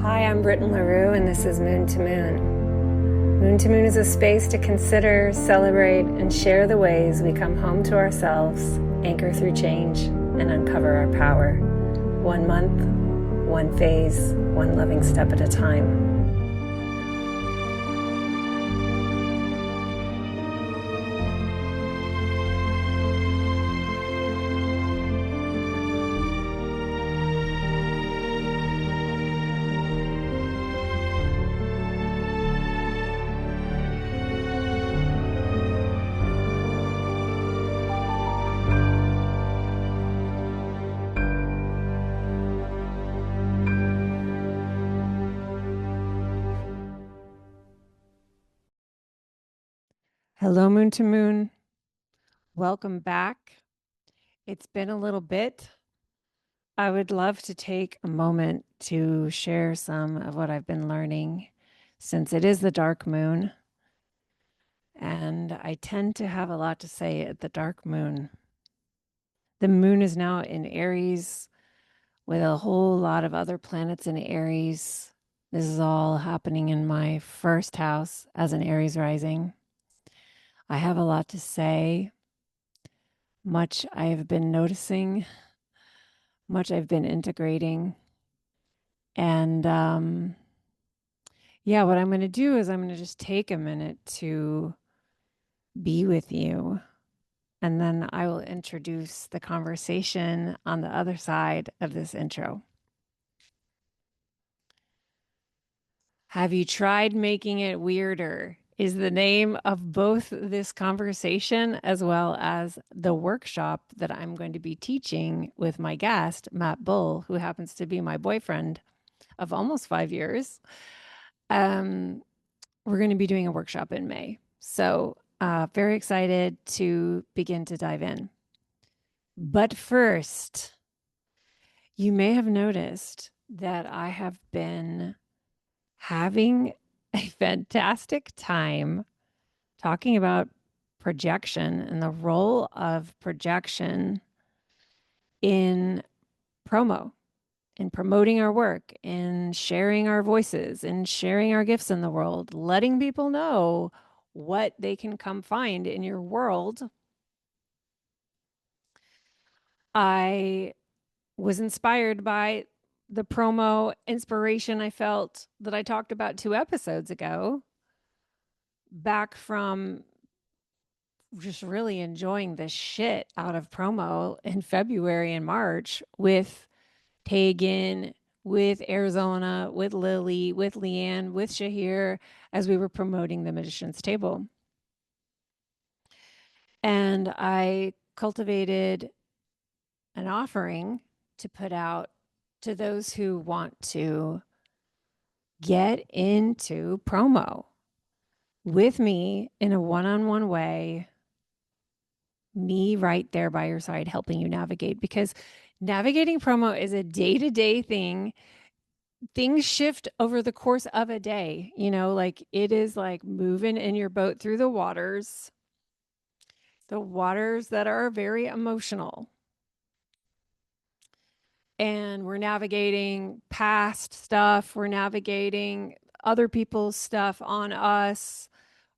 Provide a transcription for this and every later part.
Hi, I'm Britten and this is Moon to Moon. Moon to Moon is a space to consider, celebrate, and share the ways we come home to ourselves, anchor through change, and uncover our power. 1 month, one phase, one loving step at a time. Hello, Moon to Moon. Welcome back. It's been a little bit. I would love to take a moment to share some of what I've been learning since it is the dark moon. And I tend to have a lot to say at the dark moon. The moon is now in Aries with a whole lot of other planets in Aries. This is all happening in my first house as an Aries rising. I have a lot to say, much I've been noticing, much I've been integrating. And yeah, what I'm going to do is I'm going to just take a minute to be with you. And then I will introduce the conversation on the other side of this intro. Have you tried making it weirder? Is the name of both this conversation as well as the workshop that I'm going to be teaching with my guest, Matt Bull, who happens to be my boyfriend of almost 5 years. We're going to be doing a workshop in May. So, very excited to begin to dive in. But first, you may have noticed that I have been having a fantastic time talking about projection and the role of projection in promo, in promoting our work, in sharing our voices, in sharing our gifts in the world, letting people know what they can come find in your world. I was inspired by the promo inspiration I felt that I talked about 2 episodes ago, back from just really enjoying the shit out of promo in February and March with Tegan, with Arizona, with Lily, with Leanne, with Shahir, as we were promoting the Magician's Table. And I cultivated an offering to put out to those who want to get into promo with me in a one-on-one way, me right there by your side helping you navigate, because navigating promo is a day-to-day thing. Things shift over the course of a day, like it is like moving in your boat through the waters that are very emotional. And we're navigating past stuff. We're navigating other people's stuff on us.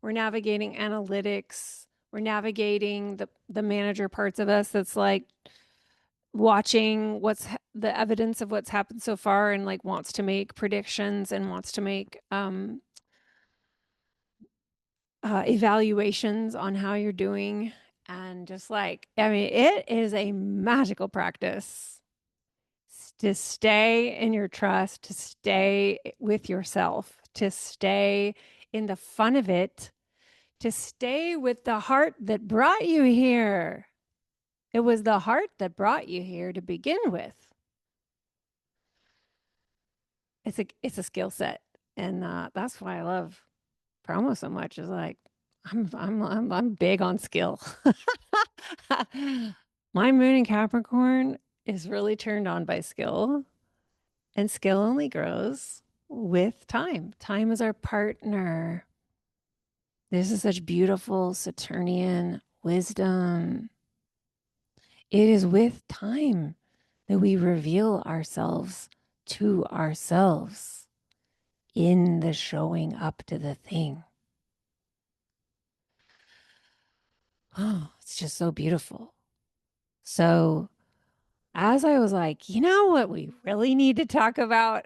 We're navigating analytics. We're navigating the manager parts of us that's like watching what's the evidence of what's happened so far and like wants to make predictions and wants to make evaluations on how you're doing. And just like, I mean, it is a magical practice to stay in your trust, to stay with yourself, to stay in the fun of it, to stay with the heart that brought you here. It was the heart that brought you here to begin with. It's a skill set, and that's why I love promo so much. Is like I'm big on skill. My moon in Capricorn is really turned on by skill. And skill only grows with time. Time is our partner. This is such beautiful Saturnian wisdom. It is with time that we reveal ourselves to ourselves. in the showing up to the thing. Oh, it's just so beautiful. So, as I was like, you know what we really need to talk about?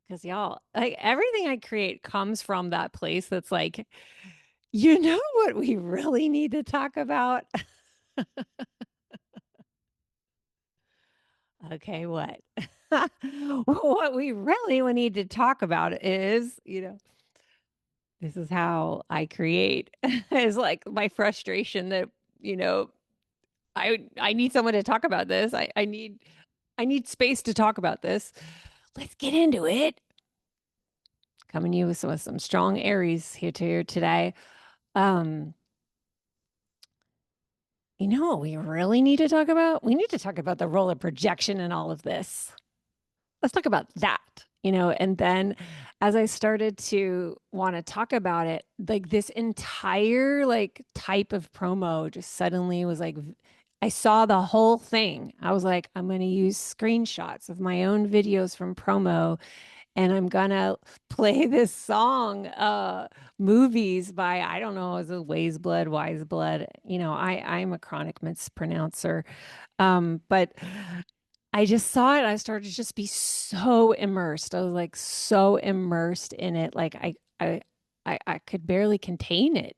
Because y'all, like everything I create comes from that place that's like, you know what we really need to talk about? Okay, what? What we really need to talk about is, this is how I create is like my frustration that, you know, I need someone to talk about this. I need space to talk about this. Let's get into it. Coming to you with some strong Aries here today. Um, you know what we really need to talk about? We need to talk about the role of projection in all of this. Let's talk about that, and then as I started to want to talk about it, like this entire like type of promo just suddenly was like I saw the whole thing. I was like, I'm going to use screenshots of my own videos from promo, and I'm gonna play this song, movies by, I don't know, is it Ways Blood, Wise Blood? I'm a chronic mispronouncer. But I just saw it. I started to just be so immersed. I was like so immersed in it. Like I could barely contain it.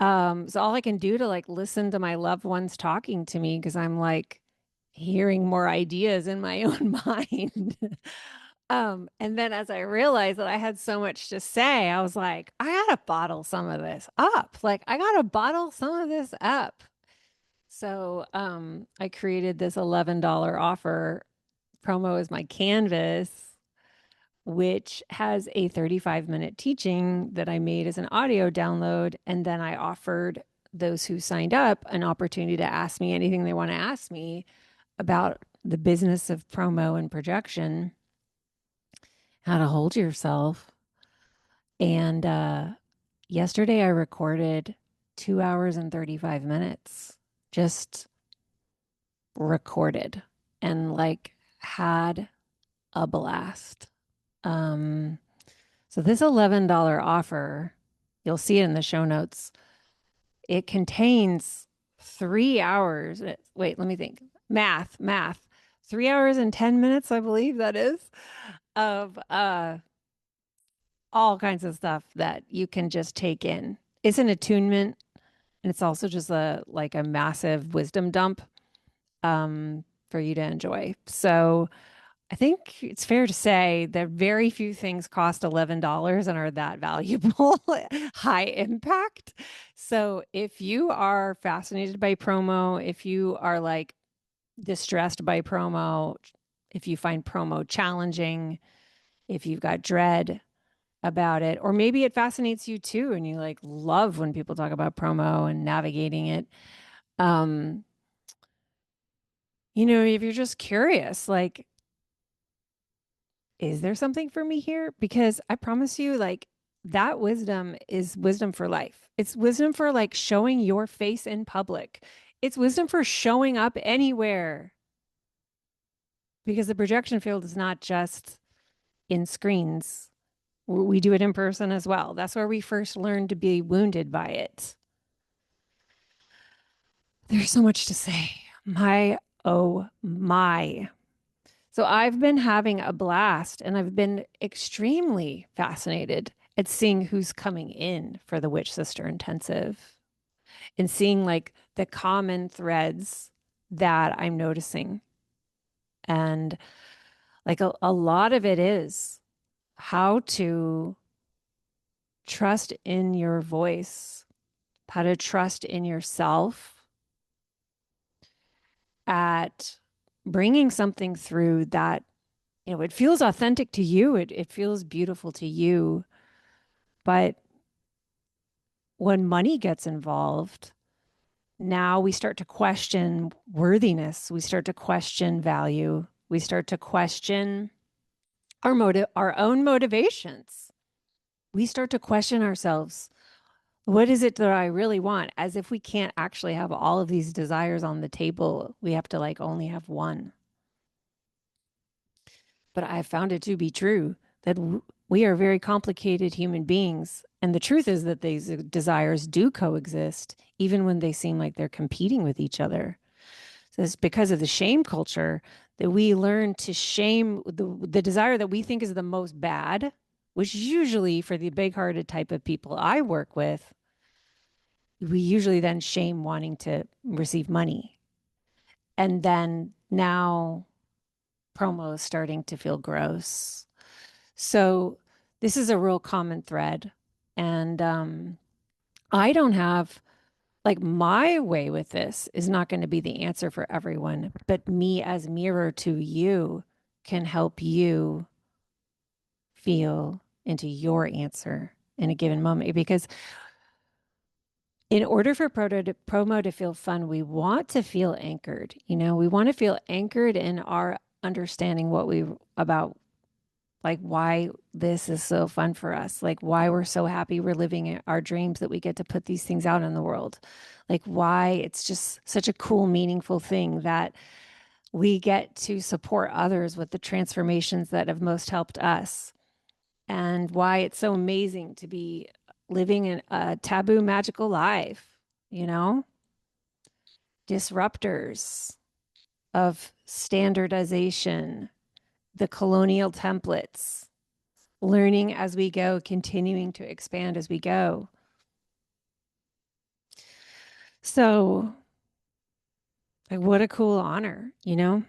So all I can do to like listen to my loved ones talking to me because I'm like hearing more ideas in my own mind. And then as I realized that I had so much to say, I was like, I gotta bottle some of this up. Like I gotta bottle some of this up. So I created this $11 offer. Promo is my canvas, which has a 35-minute teaching that I made as an audio download. And then I offered those who signed up an opportunity to ask me anything they want to ask me about the business of promo and projection, how to hold yourself. And yesterday I recorded 2 hours and 35 minutes, just recorded and like had a blast. Um, so this $11 offer, you'll see it in the show notes. It contains 3 hours. Wait, let me think. Math. 3 hours and 10 minutes, I believe that is, of all kinds of stuff that you can just take in. It's an attunement, and it's also just a massive wisdom dump for you to enjoy. So I think it's fair to say that very few things cost $11 and are that valuable, high impact. So if you are fascinated by promo, if you are like distressed by promo, if you find promo challenging, if you've got dread about it, or maybe it fascinates you too, and you like love when people talk about promo and navigating it. Um, if you're just curious, like, is there something for me here? Because I promise you, like, that wisdom is wisdom for life. It's wisdom for like showing your face in public. It's wisdom for showing up anywhere because the projection field is not just in screens. We do it in person as well. That's where we first learned to be wounded by it. There's so much to say. Oh my. So I've been having a blast and I've been extremely fascinated at seeing who's coming in for the Witch Sister Intensive and seeing like the common threads that I'm noticing. And like a lot of it is how to trust in your voice, how to trust in yourself at bringing something through that, it feels authentic to you. It feels beautiful to you. But when money gets involved, now we start to question worthiness. We start to question value. We start to question our own motivations. We start to question ourselves. What is it that I really want? As if we can't actually have all of these desires on the table. We have to like only have one. but I found it to be true that we are very complicated human beings. And the truth is that these desires do coexist, even when they seem like they're competing with each other. So it's because of the shame culture that we learn to shame the desire that we think is the most bad, which usually for the big hearted type of people I work with, we usually then shame wanting to receive money. And then now promo is starting to feel gross. So this is a real common thread. And I don't have, like, my way with this is not going to be the answer for everyone, but me as mirror to you can help you feel into your answer in a given moment. Because in order for promo to feel fun, we want to feel anchored. We want to feel anchored in our understanding what we about, like, why this is so fun for us, like why we're so happy we're living our dreams, that we get to put these things out in the world, like why it's just such a cool, meaningful thing that we get to support others with the transformations that have most helped us, and why it's so amazing to be living in a taboo, magical life, you know, disruptors of standardization, the colonial templates, learning as we go, continuing to expand as we go. So, like, what a cool honor, And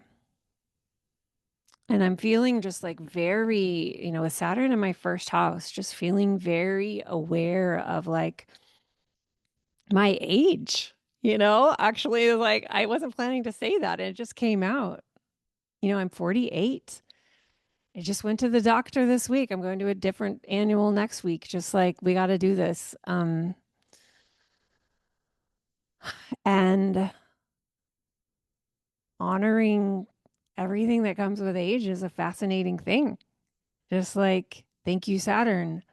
I'm feeling just like very, with Saturn in my first house, just feeling very aware of like my age, Actually, like, I wasn't planning to say that. And it just came out. I'm 48. I just went to the doctor this week. I'm going to a different annual next week. Just like, we got to do this. And honoring everything that comes with age is a fascinating thing. Just like, thank you, Saturn.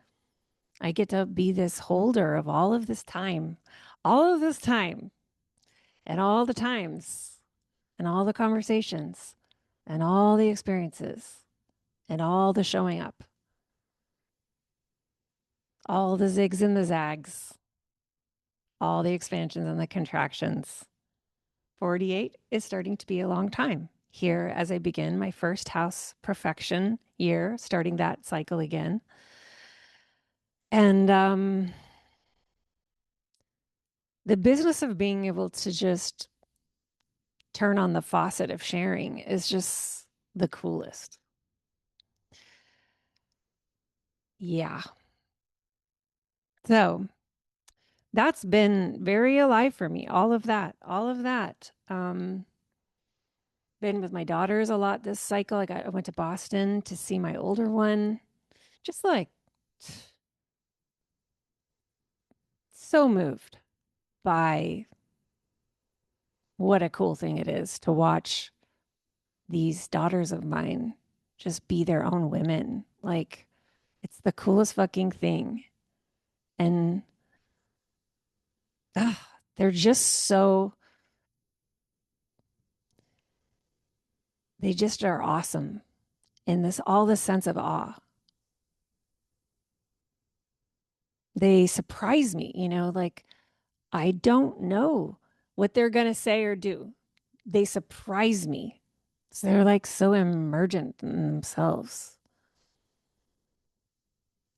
I get to be this holder of all of this time, and all the times, and all the conversations, and all the experiences, and all the showing up, all the zigs and the zags, all the expansions and the contractions. 48 is starting to be a long time here as I begin my first house perfection year, starting that cycle again. And the business of being able to just turn on the faucet of sharing is just the coolest. Yeah. So that's been very alive for me. All of that, all of that. Been with my daughters a lot this cycle. I went to Boston to see my older one. Just like, so moved by what a cool thing it is to watch these daughters of mine just be their own women. Like, it's the coolest fucking thing. And they're just they just are awesome in all this sense of awe. They surprise me, like, I don't know what they're going to say or do. They surprise me. So they're like so emergent in themselves.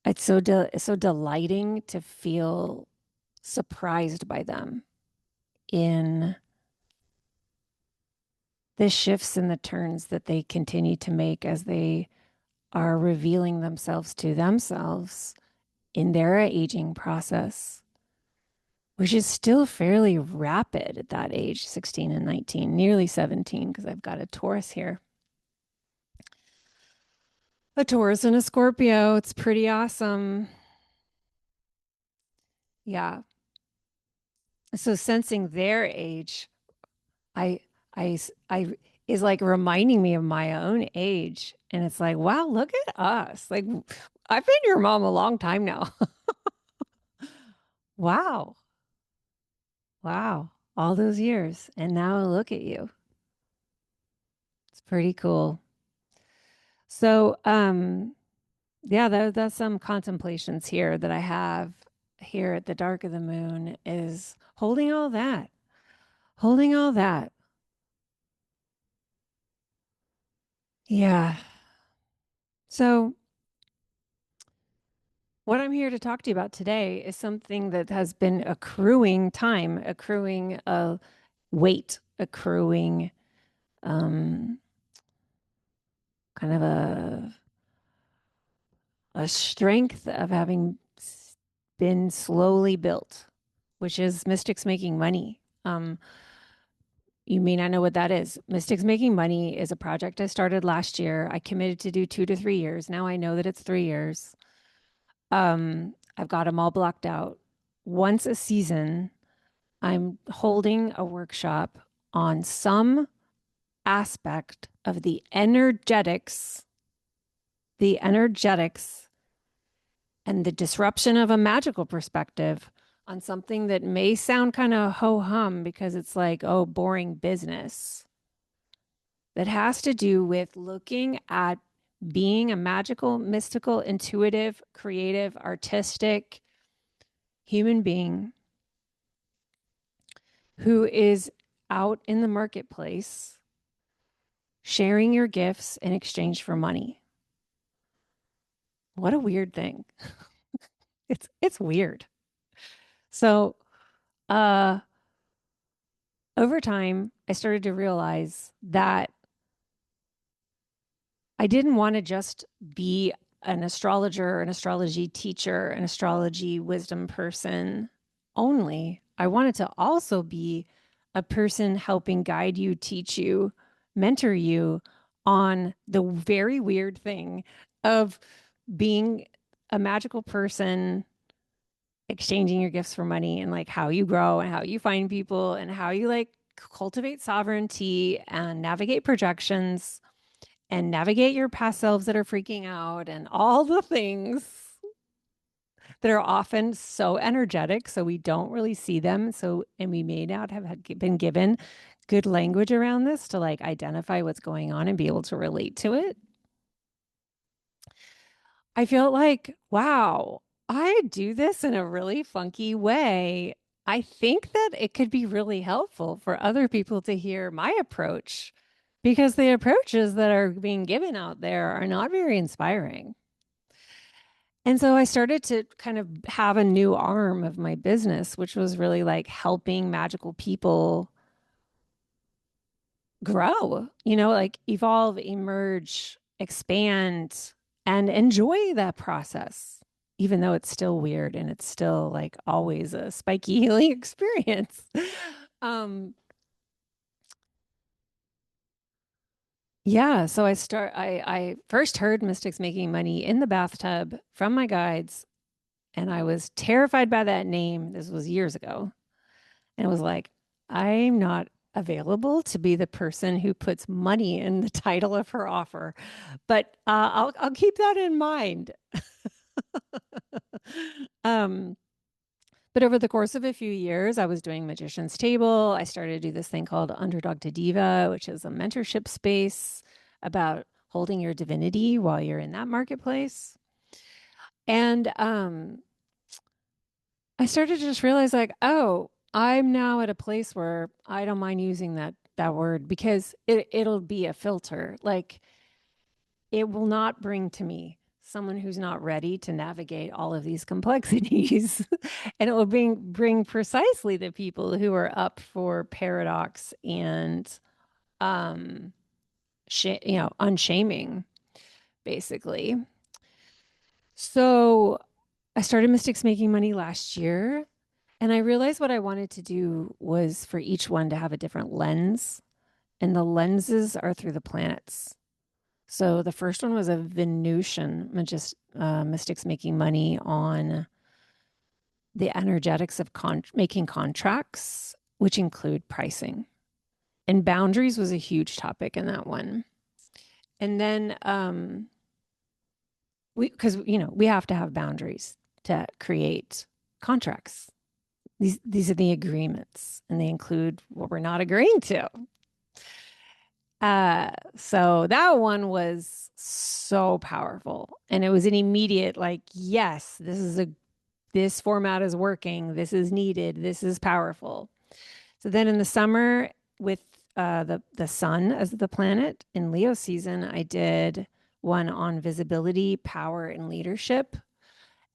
It's so delighting to feel surprised by them in the shifts and the turns that they continue to make as they are revealing themselves to themselves in their aging process, which is still fairly rapid at that age, 16 and 19, nearly 17, because I've got a Taurus here. A Taurus and a Scorpio. It's pretty awesome. Yeah. So sensing their age, I, I is like reminding me of my own age. And it's like, wow, look at us. Like, I've been your mom a long time now. Wow. Wow. All those years. And now look at you. It's pretty cool. So, yeah, that's some contemplations here that I have here at the dark of the moon is holding all that. Yeah. So, what I'm here to talk to you about today is something that has been accruing time, accruing weight, accruing um, kind of a strength of having been slowly built, which is Mystics Making Money. You may not know what that is. Mystics Making Money is a project I started last year. I committed to do 2 to 3 years. Now I know that it's 3 years. I've got them all blocked out. Once a season, I'm holding a workshop on some aspect of the energetics and the disruption of a magical perspective on something that may sound kind of ho hum because it's like, oh, boring business. That has to do with looking at being a magical, mystical, intuitive, creative, artistic human being who is out in the marketplace sharing your gifts in exchange for money. What a weird thing. It's weird. So, uh over time, I started to realize that I didn't want to just be an astrologer, an astrology teacher, an astrology wisdom person only. I wanted to also be a person helping guide you, teach you, mentor you on the very weird thing of being a magical person, exchanging your gifts for money, and like how you grow and how you find people and how you like cultivate sovereignty and navigate projections and navigate your past selves that are freaking out and all the things that are often so energetic. So we don't really see them. So, and we may not have been given good language around this to like identify what's going on and be able to relate to it. I feel like, wow, I do this in a really funky way. I think that it could be really helpful for other people to hear my approach because the approaches that are being given out there are not very inspiring. And so I started to kind of have a new arm of my business, which was really like helping magical people grow, like evolve, emerge, expand, and enjoy that process, even though it's still weird and it's still like always a spiky healing experience. um, yeah, so I first heard Mystics Making Money in the bathtub from my guides, and I was terrified by that name. This was years ago. And it was like, I'm not available to be the person who puts money in the title of her offer, but I'll keep that in mind. um, but over the course of a few years, I was doing Magician's Table. I started to do this thing called Underdog to Diva, which is a mentorship space about holding your divinity while you're in that marketplace. And I started to just realize like, oh, I'm now at a place where I don't mind using that word because it'll be a filter. Like it will not bring to me someone who's not ready to navigate all of these complexities. And it will bring precisely the people who are up for paradox and um unshaming basically. So I started Mystics Making Money last year. And I realized what I wanted to do was for each one to have a different lens, and the lenses are through the planets. So the first one was a Venusian mystics making money on the energetics of making contracts, which include pricing. And boundaries was a huge topic in that one. And then because we have to have boundaries to create contracts. These are the agreements, and they include what we're not agreeing to. So that one was so powerful. And it was an immediate, like, yes, this format is working. This is needed. This is powerful. So then in the summer with the sun as the planet in Leo season, I did one on visibility, power, and leadership.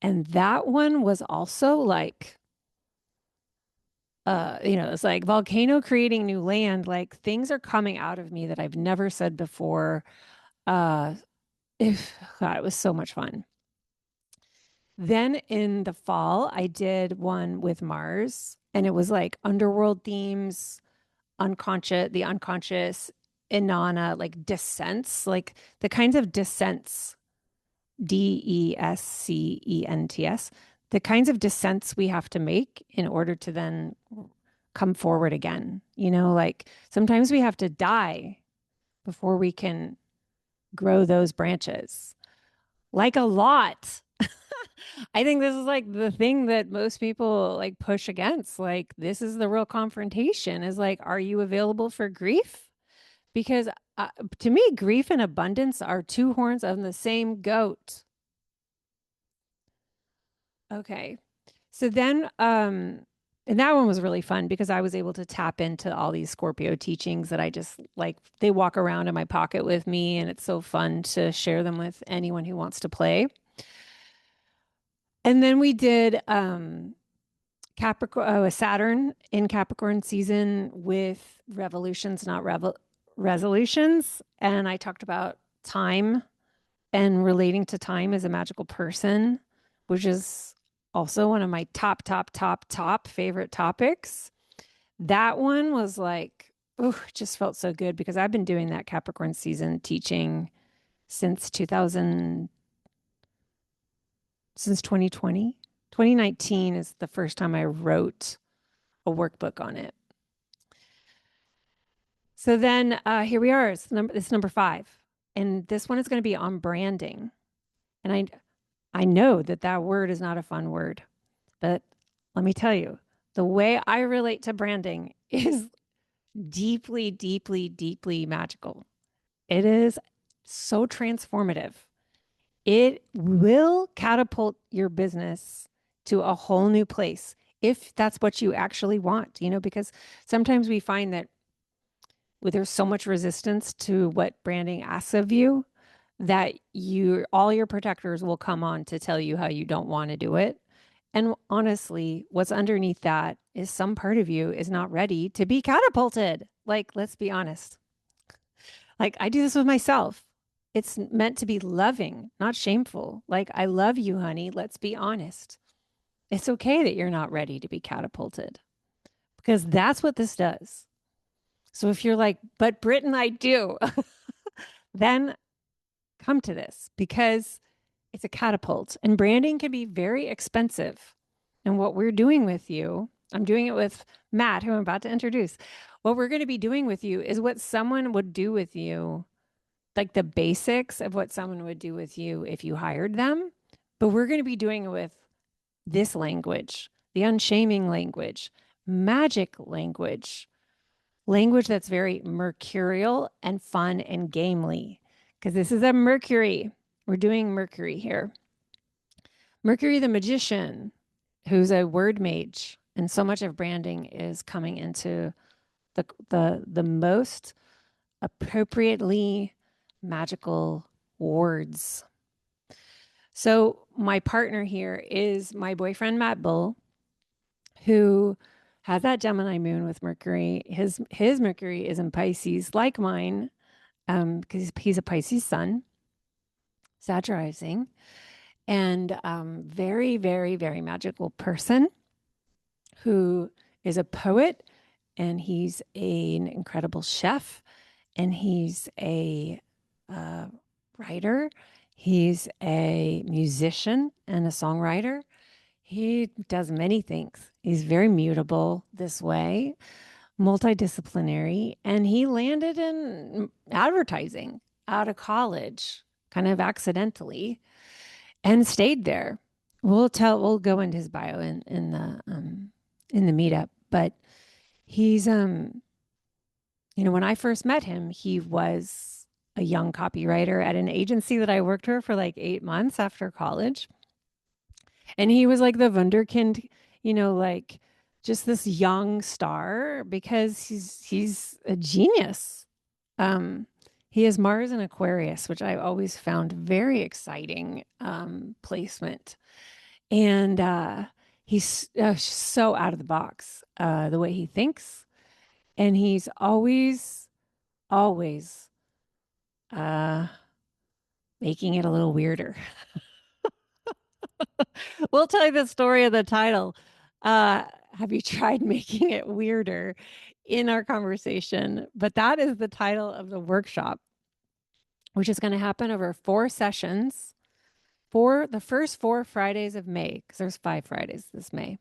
And that one was also like it's like volcano creating new land. Like things are coming out of me that I've never said before. Uh if God, it was so much fun. Then in the fall, I did one with Mars, and it was like underworld themes, the unconscious, Inanna, like descents, like the kinds of descents, descents, the kinds of descents we have to make in order to then come forward again. Like sometimes we have to die before we can grow those branches. Like a lot. I think this is like the thing that most people like push against. Like, this is the real confrontation is like, are you available for grief? Because uh, to me, grief and abundance are two horns of the same goat. Okay. So then, and that one was really fun because I was able to tap into all these Scorpio teachings that I just like, they walk around in my pocket with me, and it's so fun to share them with anyone who wants to play. And then we did Capricorn, Saturn in Capricorn season with revolutions, not resolutions. And I talked about time and relating to time as a magical person, which is also one of my top favorite topics. That one was like, oh, it just felt so good because I've been doing that Capricorn season teaching since 2000, since 2020. 2019 is the first time I wrote a workbook on it. So then here we are. It's number 5. And this one is going to be on branding. And I know that that word is not a fun word, but let me tell you, the way I relate to branding is deeply, deeply, deeply magical. It is so transformative. It will catapult your business to a whole new place if that's what you actually want, because sometimes we find that there's so much resistance to what branding asks of you that all your protectors will come on to tell you how you don't want to do it. And honestly, what's underneath that is some part of you is not ready to be catapulted. Like, let's be honest. Like, I do this with myself. It's meant to be loving, not shameful. Like, I love you, honey. Let's be honest. It's okay that you're not ready to be catapulted because that's what this does. So if you're like, but Britten, I do, then come to this because it's a catapult and branding can be very expensive. And what we're doing with you, I'm doing it with Matt, who I'm about to introduce. What we're going to be doing with you is what someone would do with you, like the basics of what someone would do with you if you hired them. But we're going to be doing it with this language, the unshaming language, magic language, language that's very mercurial and fun and gamely. Because this is a Mercury. We're doing Mercury here. Mercury the magician, who's a word mage, and so much of branding is coming into the most appropriately magical words. So my partner here is my boyfriend Matt Bull, who has that Gemini moon with Mercury. His Mercury is in Pisces, like mine, because he's a Pisces sun, satirizing, and very, very, very magical person who is a poet, and he's an incredible chef, and he's a uh, writer. He's a musician and a songwriter. He does many things. He's very mutable this way, multidisciplinary, and he landed in advertising out of college, kind of accidentally, and stayed there. We'll go into his bio in the meetup, but he's when I first met him, he was a young copywriter at an agency that I worked for like 8 months after college. And he was like the wunderkind, like just this young star because he's a genius. Um, he has Mars and Aquarius, which I always found very exciting placement. And he's so out of the box the way he thinks. And he's always uh, making it a little weirder. We'll tell you the story of the title. Have you tried making it weirder in our conversation? But that is the title of the workshop, which is going to happen over 4 sessions for the first 4 Fridays of May, because there's 5 Fridays this May.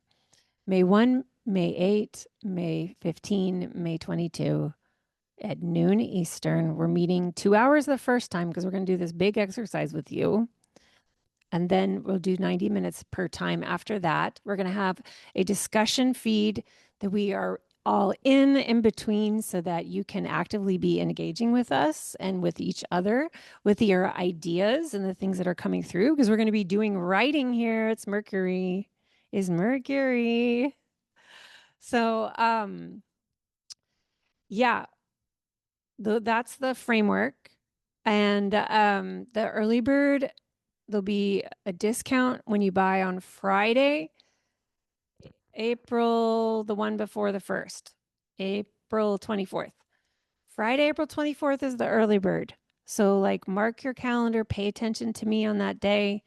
May 1, May 8, May 15, May 22 at noon Eastern. We're meeting 2 hours the first time because we're going to do this big exercise with you. And then we'll do 90 minutes per time after that. We're going to have a discussion feed that we are all in between so that you can actively be engaging with us and with each other with your ideas and the things that are coming through, because we're going to be doing writing here. It's Mercury is Mercury. So yeah, that's the framework. And the early bird, there'll be a discount when you buy on Friday, April, the one before the first, April 24th. Friday, April 24th is the early bird. So, like, mark your calendar, pay attention to me on that day.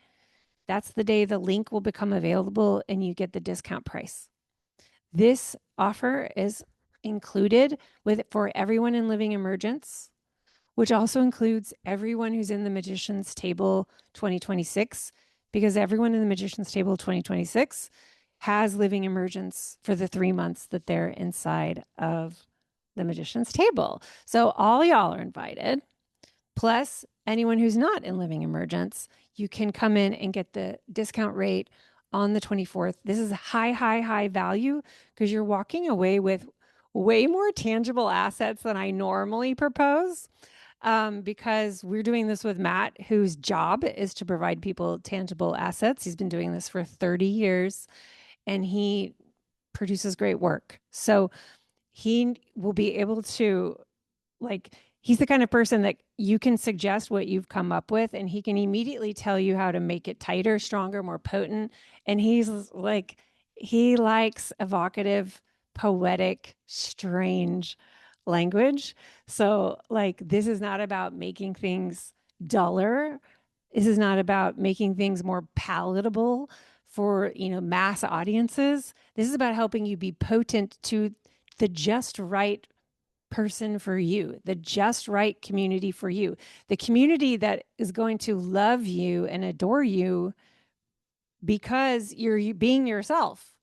That's the day the link will become available and you get the discount price. This offer is included with for everyone in Living Emergence, which also includes everyone who's in the Magician's Table 2026, because everyone in the Magician's Table 2026 has Living Emergence for the 3 months that they're inside of the Magician's Table. So all y'all are invited. Plus, anyone who's not in Living Emergence, you can come in and get the discount rate on the 24th. This is high value because you're walking away with way more tangible assets than I normally propose. Because we're doing this with Matt, whose job is to provide people tangible assets. He's been doing this for 30 years and he produces great work. So he will be able to, like, he's the kind of person that you can suggest what you've come up with and he can immediately tell you how to make it tighter, stronger, more potent. And he's like, he likes evocative, poetic, strange language. So, like, this is not about making things duller. This is not about making things more palatable for, mass audiences. This is about helping you be potent to the just right person for you, the just right community for you, the community that is going to love you and adore you because you're being yourself.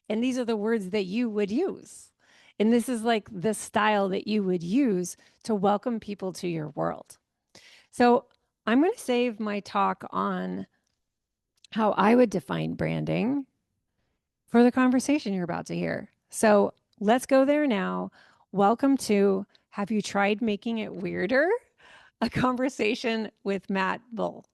And these are the words that you would use. And this is like the style that you would use to welcome people to your world. So I'm going to save my talk on how I would define branding for the conversation you're about to hear. So let's go there now. Welcome to Have You Tried Making It Weirder? A conversation with Matt Bull.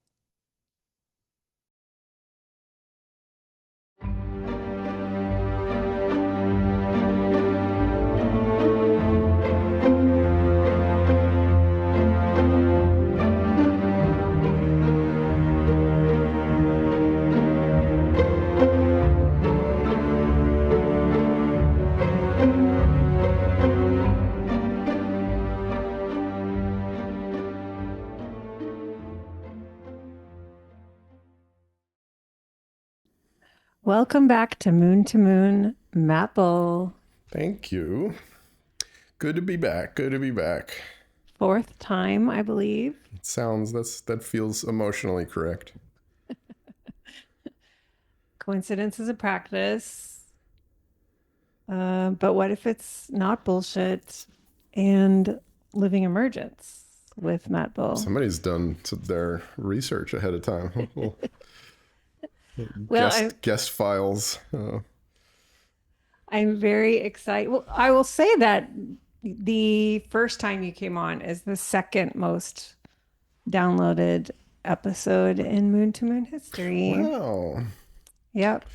Welcome back to Moon, Matt Bull. Thank you. Good to be back. Good to be back. Fourth time, I believe. It sounds that feels emotionally correct. Coincidence is a practice. But what if it's not bullshit and living emergence with Matt Bull? Somebody's done their research ahead of time. Well, guest files. I'm very excited. Well, I will say that The first time you came on is the second most downloaded episode in Moon to Moon history. Wow, Yep.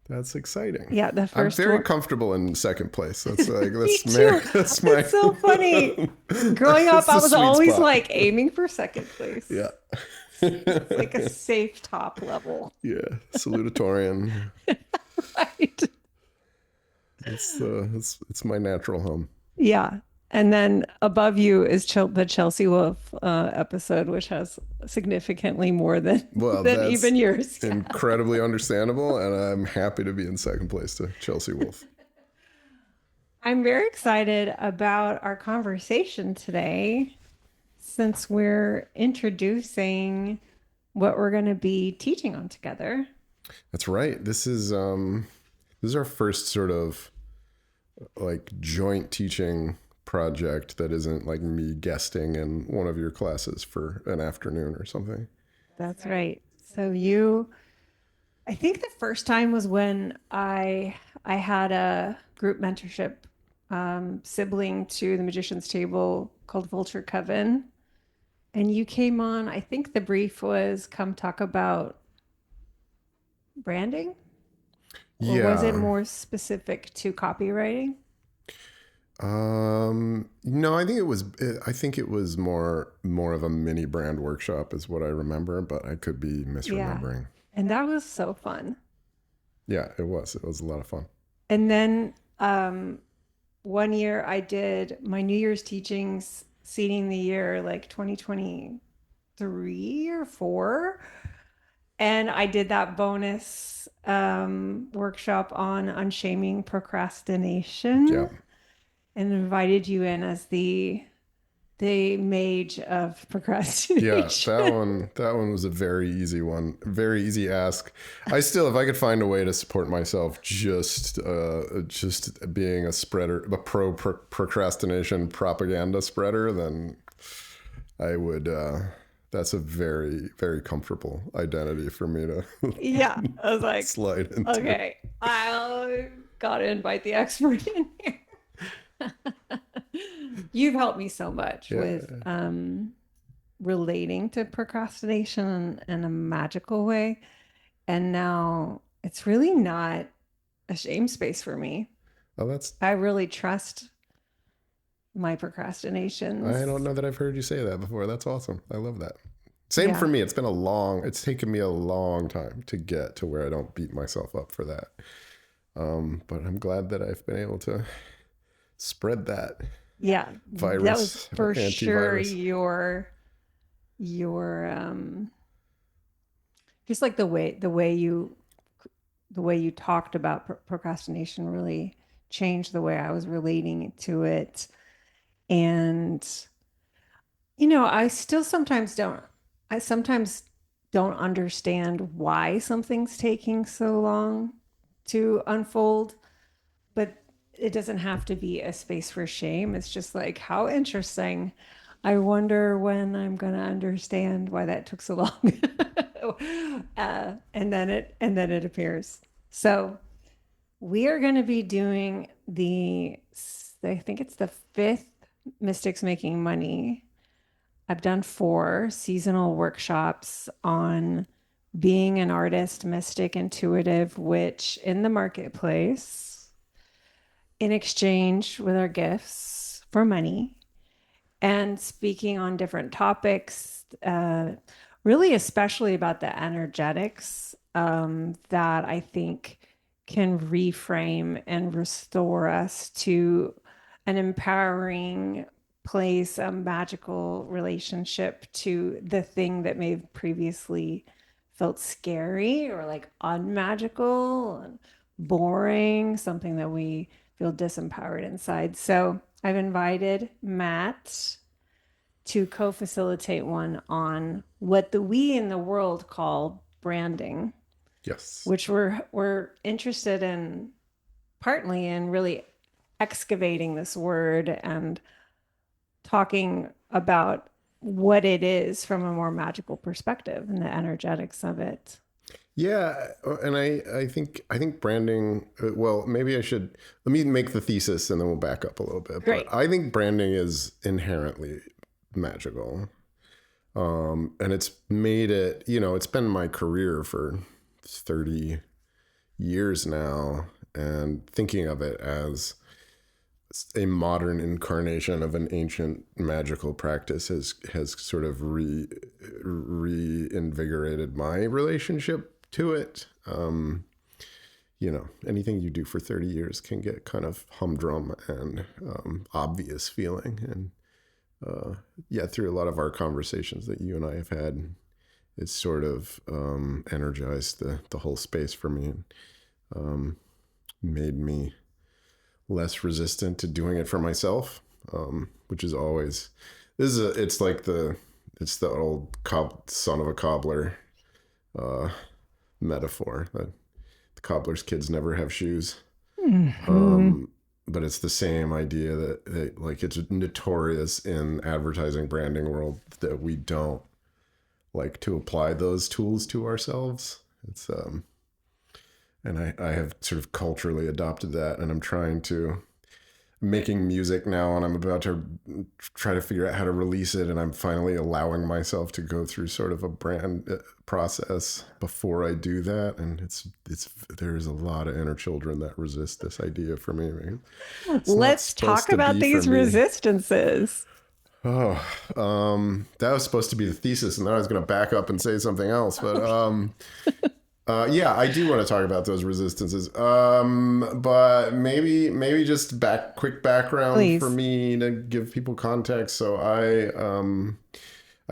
that's exciting. Yeah, the I'm first very one. comfortable in second place. That's like Me that's my too. that's my It's so funny. Growing up, it's I the was sweet always spot. like aiming for second place. Yeah. It's like a safe top level. Yeah, salutatorian. Right. It's my natural home. Yeah. And then above you is the Chelsea Wolf episode, which has significantly more than Well, than even that's yours. Yeah. incredibly understandable, and I'm happy to be in second place to Chelsea Wolf. I'm very excited about our conversation today since we're introducing what we're going to be teaching on together. That's right. This is our first sort of like joint teaching project that isn't like me guesting in one of your classes for an afternoon or something. That's right. So I think the first time was when I had a group mentorship sibling to the Magician's Table called Vulture Coven. And you came on, I think the brief was come talk about branding, or was it Yeah. more specific to copywriting? No, I think it was more of a mini brand workshop is what I remember, but I could be Yeah. misremembering. And that was so fun. Yeah, it was. It was a lot of fun. And then one year I did my New Year's teachings, seeding the year like 2023 or four. And I did that bonus workshop on unshaming Yeah. procrastination and invited you in as the mage of Yeah, procrastination. that one was a very easy one. Very easy ask. I still, if I could find a way to support myself just being a spreader, a procrastination propaganda spreader, then I would that's a very, very comfortable identity for me to Yeah, I was like, slide into. okay, I'll gotta invite the expert in here. You've helped me so much with Yeah. relating to procrastination in a magical way. And now it's really not a shame space for me. Oh, that's I really trust my I don't procrastinations. know that I've heard you say that before. That's awesome. I love that. Same for Yeah. me. It's taken me a long time to get to where I don't beat myself up for that. But I'm glad that I've been able to spread that Yeah. That was virus, for sure antivirus. your just like the way you talked about procrastination really changed the way I was relating to it. And I sometimes don't understand why something's taking so long to unfold, but it doesn't have to be a space for shame. It's just like, how interesting. I wonder when I'm going to understand why that took so long. And then it appears. So we are going to be doing I think it's the fifth Mystics Making Money. I've done four seasonal workshops on being an artist, mystic, intuitive, which in the marketplace, in exchange with our gifts for money, and speaking on different topics, really, especially about the energetics that I think can reframe and restore us to an empowering place, a magical relationship to the thing that may have previously felt scary or like unmagical and boring, something that we feel disempowered inside. So I've invited Matt to co-facilitate one on what the we in the world call branding, Yes. which we're interested in partly in really excavating this word and talking about what it is from a more magical perspective and the energetics of it. Yeah, and I think branding. Well, maybe I should let me make the thesis, and then we'll back up a little bit. But Great. I think branding is inherently magical, and it's made it. It's been my career for 30 years now, and thinking of it as a modern incarnation of an ancient magical practice has sort of reinvigorated my relationship to it. Anything you do for 30 years can get kind of humdrum and obvious feeling. And yeah, through a lot of our conversations that you and I have had, it's sort of energized the whole space for me, and made me less resistant to doing it for myself, which is always it's the old son of a cobbler uh, metaphor that the cobbler's kids never have shoes. Hmm. But it's the same idea that like it's notorious in advertising branding world that we don't like to apply those tools to ourselves. It's and I have sort of culturally adopted that, and I'm trying to making music now, and I'm about to try to figure out how to release it, and I'm finally allowing myself to go through sort of a brand process before I do that. And it's there's a lot of inner children that resist this idea for me, man. It's not Let's supposed talk to about be for these me. resistances. Oh, that was supposed to be the thesis, and then I was going to back up and say something else. But yeah, I do want to talk about those resistances. But maybe just quick background for Please. me to give people context. So I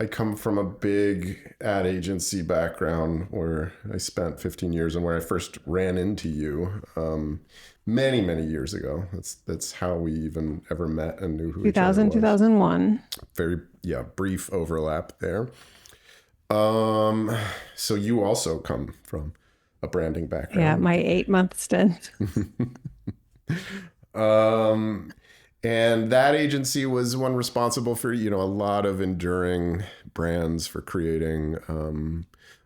come from a big ad agency background where I spent 15 years, and where I first ran into you many years ago. That's how we even ever met and knew who each other 2000, was. 2001. Very, yeah, brief overlap there. Um, so you also come from a branding Yeah, background. my 8-month stint. um, and that agency was one responsible for, a lot of enduring brands for creating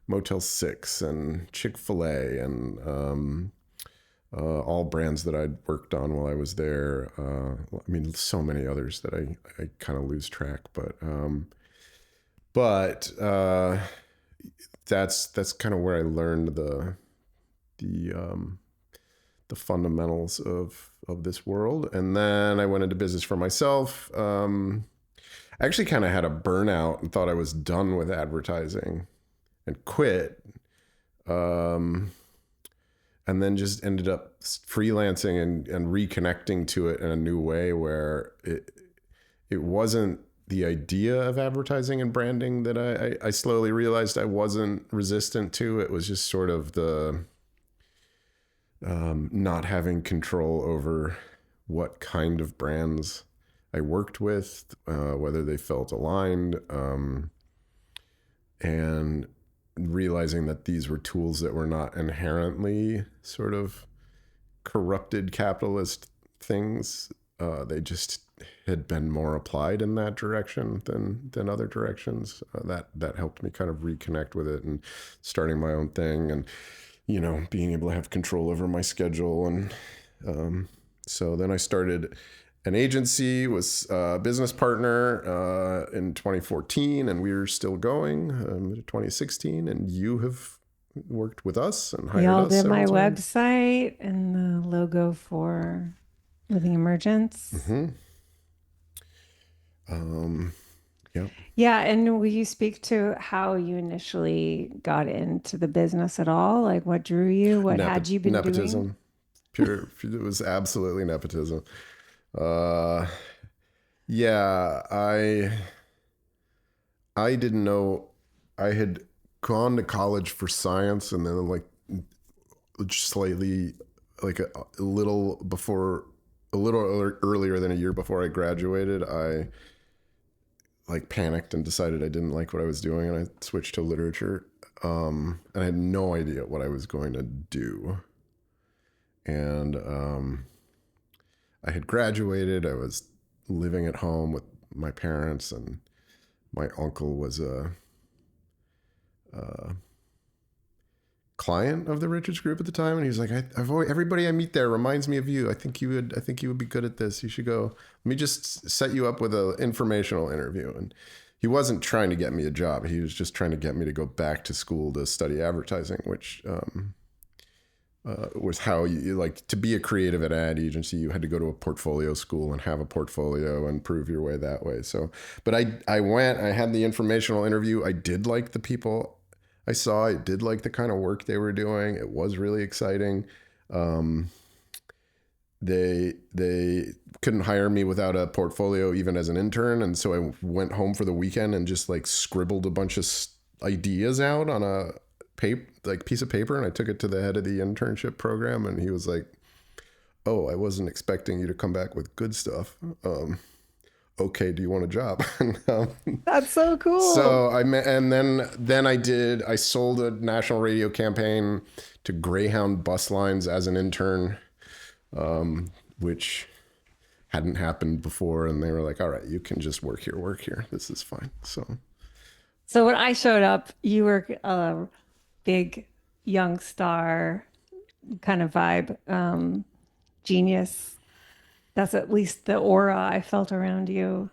Motel 6 and Chick-fil-A and all brands that I'd worked on while I was there. I mean, so many others that I kind of lose track, but that's kind of where I learned the the fundamentals of this world. And then I went into business for myself. I actually kind of had a burnout and thought I was done with advertising and quit. Um, and then just ended up freelancing and reconnecting to it in a new way where it wasn't the idea of advertising and branding that I slowly realized I wasn't resistant to. It was just sort of the not having control over what kind of brands I worked with, whether they felt aligned, and realizing that these were tools that were not inherently sort of corrupted capitalist things. They just had been more applied in that direction than other directions. That helped me kind of reconnect with it and starting my own thing, and being able to have control over my schedule. And so then I started an agency, was a business partner in 2014, and we're still going 2016. And you have worked with us and hired Y'all us did several my times. website and the logo for Living Emergence. Mm-hmm. Um, yeah. Yeah, and will you speak to how you initially got into the business at all? Like what drew you? What had you been doing? Nepotism. It was absolutely nepotism. Uh, yeah, I didn't know. I had gone to college for science, and then like slightly, like a little before, a little earlier than a year before I graduated, I like panicked and decided I didn't like what I was doing, and I switched to literature. And I had no idea what I was going to do. And I had graduated. I was living at home with my parents, and my uncle was a client of the Richards Group at the time, and he was like, I've always, everybody I meet there reminds me of you. I think you would be good at this. You should go. Let me just set you up with an informational interview. And he wasn't trying to get me a job. He was just trying to get me to go back to school to study advertising, which was how you like to be a creative at an ad agency. You had to go to a portfolio school and have a portfolio and prove your way that way. So, but I went, I had the informational interview. I did like the people I saw. I did like the kind of work they were doing. It was really exciting. They couldn't hire me without a portfolio even as an intern, and so I went home for the weekend and just like scribbled a bunch of ideas out on a piece of paper, and I took it to the head of the internship program, and he was like, "Oh, I wasn't expecting you to come back with good stuff. Okay, do you want a job?" And, That's so cool. so I met, and then I sold a national radio campaign to Greyhound bus lines as an intern, which hadn't happened before, and they were like, "All right, you can just work here. This is fine." So when I showed up, you were a big young star kind of vibe, genius. That's at least the aura I felt around you.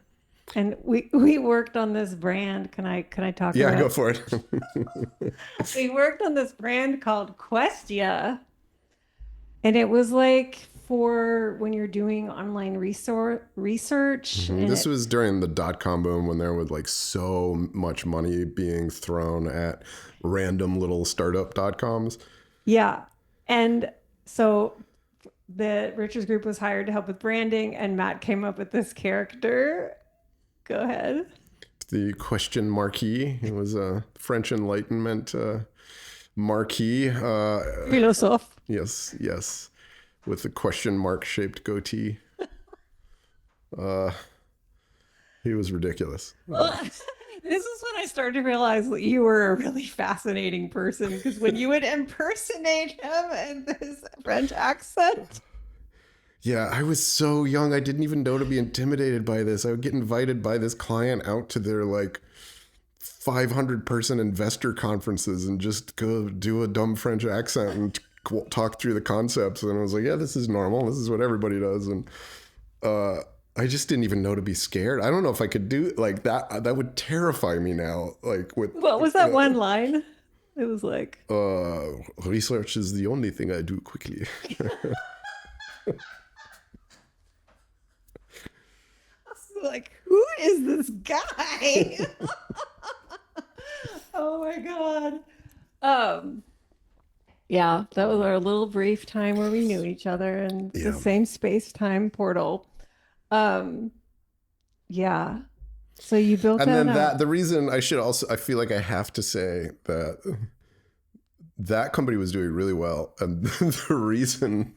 And we worked on this brand. Can I talk Yeah, go about? for it. We worked on this brand called Questia, and it was like for when you're doing online research, and This was during the dot-com boom when there was like so much money being thrown at random little startup dot-coms. yeah. And so the Richards Group was hired to help with branding, and Matt came up with this character. Go ahead. The question marquis. It was a French Enlightenment marquis. Philosophe. Yes, with the question mark shaped goatee. He was ridiculous. This is when I started to realize that you were a really fascinating person, because when you would impersonate him in this French accent. Yeah, I was so young. I didn't even know to be intimidated by this. I would get invited by this client out to their like 500 person investor conferences and just go do a dumb French accent and talk through the concepts. And I was like, yeah, this is normal. This is what everybody does. And I just didn't even know to be scared. I don't know if I could do like that. That would terrify me now. Like with What was that one line? It was like, research is the only thing I do quickly. like, who is this guy? Oh my God. Yeah, that was our little brief time where we knew each other in the Yeah. same space-time portal. Um, yeah. So you built And that then up. the reason I feel like I have to say that that company was doing really well. And the reason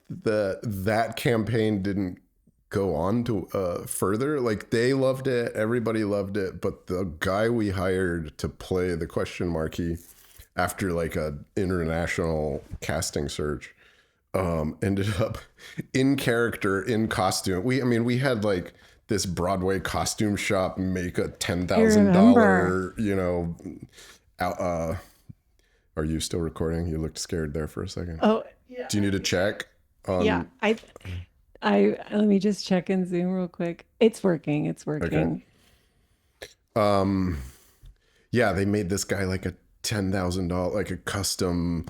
that campaign didn't go on to further, like they loved it, everybody loved it, but the guy we hired to play the question marquee after like a international casting search ended up in character, in costume. We had like this Broadway costume shop make a $10,000, are you still recording? You looked scared there for a second. Oh, yeah. Do you need a check? Yeah. I let me just check in Zoom real quick. It's working. It's working. Okay. Yeah, they made this guy like a $10,000, like a custom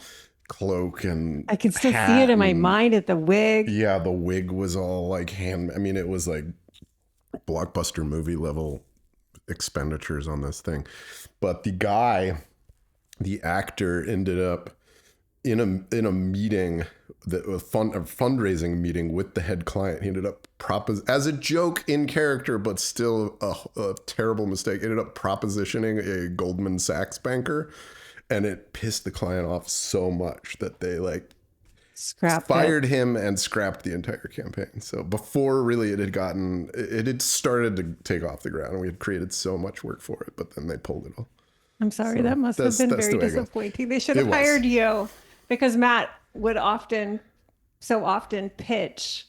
cloak and I can still see it hat in my and mind at the wig. yeah, the wig was all like it was like blockbuster movie level expenditures on this thing. But the actor ended up in a meeting, a fundraising meeting with the head client. He ended up as a joke in character, but still a terrible mistake. Ended up propositioning a Goldman Sachs banker, and it pissed the client off so much that they like fired him and scrapped the entire campaign. So before really it had started to take off the ground, and we had created so much work for it, but then they pulled it all. I'm sorry, So that must have been that's very the way it goes. disappointing. They should have hired you, because Matt would so often pitch,